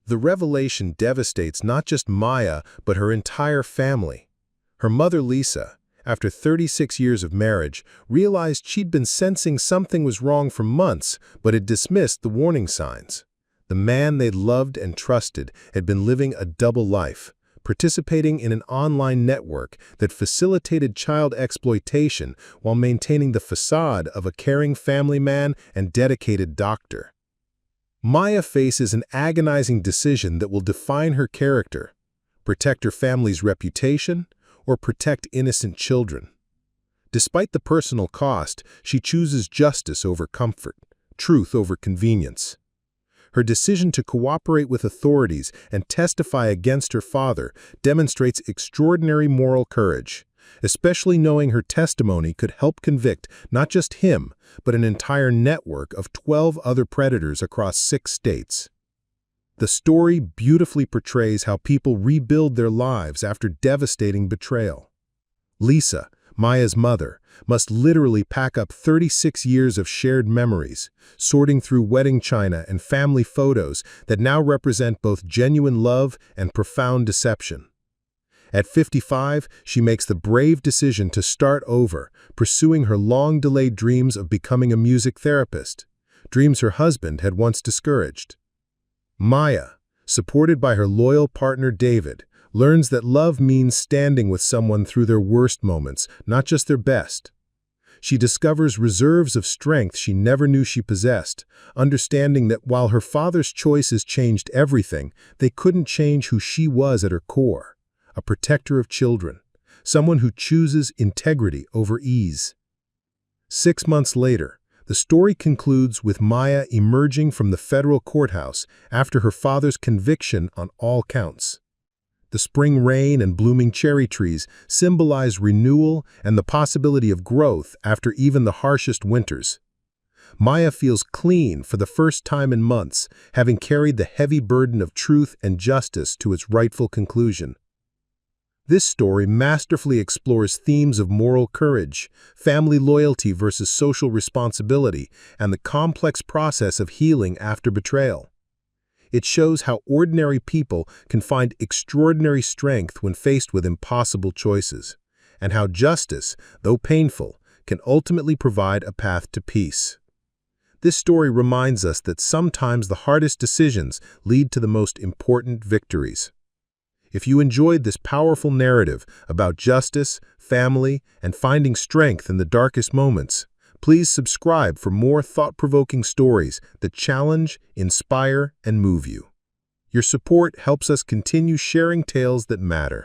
The revelation devastates not just Maya, but her entire family. Her mother, Lisa, after 36 years of marriage, realized she'd been sensing something was wrong for months, but had dismissed the warning signs. The man they'd loved and trusted had been living a double life, participating in an online network that facilitated child exploitation while maintaining the facade of a caring family man and dedicated doctor. Maya faces an agonizing decision that will define her character: protect her family's reputation or protect innocent children. Despite the personal cost, she chooses justice over comfort, truth over convenience. Her decision to cooperate with authorities and testify against her father demonstrates extraordinary moral courage, especially knowing her testimony could help convict not just him, but an entire network of 12 other predators across 6 states. The story beautifully portrays how people rebuild their lives after devastating betrayal. Lisa, Maya's mother, must literally pack up 36 years of shared memories, sorting through wedding china and family photos that now represent both genuine love and profound deception. At 55, she makes the brave decision to start over, pursuing her long-delayed dreams of becoming a music therapist. dreams her husband had once discouraged. Maya, supported by her loyal partner David, learns that love means standing with someone through their worst moments, not just their best. She discovers reserves of strength she never knew she possessed, understanding that while her father's choices changed everything, they couldn't change who she was at her core, a protector of children, someone who chooses integrity over ease. 6 months later, the story concludes with Maya emerging from the federal courthouse after her father's conviction on all counts. The spring rain and blooming cherry trees symbolize renewal and the possibility of growth after even the harshest winters. Maya feels clean for the first time in months, having carried the heavy burden of truth and justice to its rightful conclusion. This story masterfully explores themes of moral courage, family loyalty versus social responsibility, and the complex process of healing after betrayal. It shows how ordinary people can find extraordinary strength when faced with impossible choices, and how justice, though painful, can ultimately provide a path to peace. This story reminds us that sometimes the hardest decisions lead to the most important victories. If you enjoyed this powerful narrative about justice, family, and finding strength in the darkest moments, please subscribe for more thought-provoking stories that challenge, inspire, and move you. Your support helps us continue sharing tales that matter.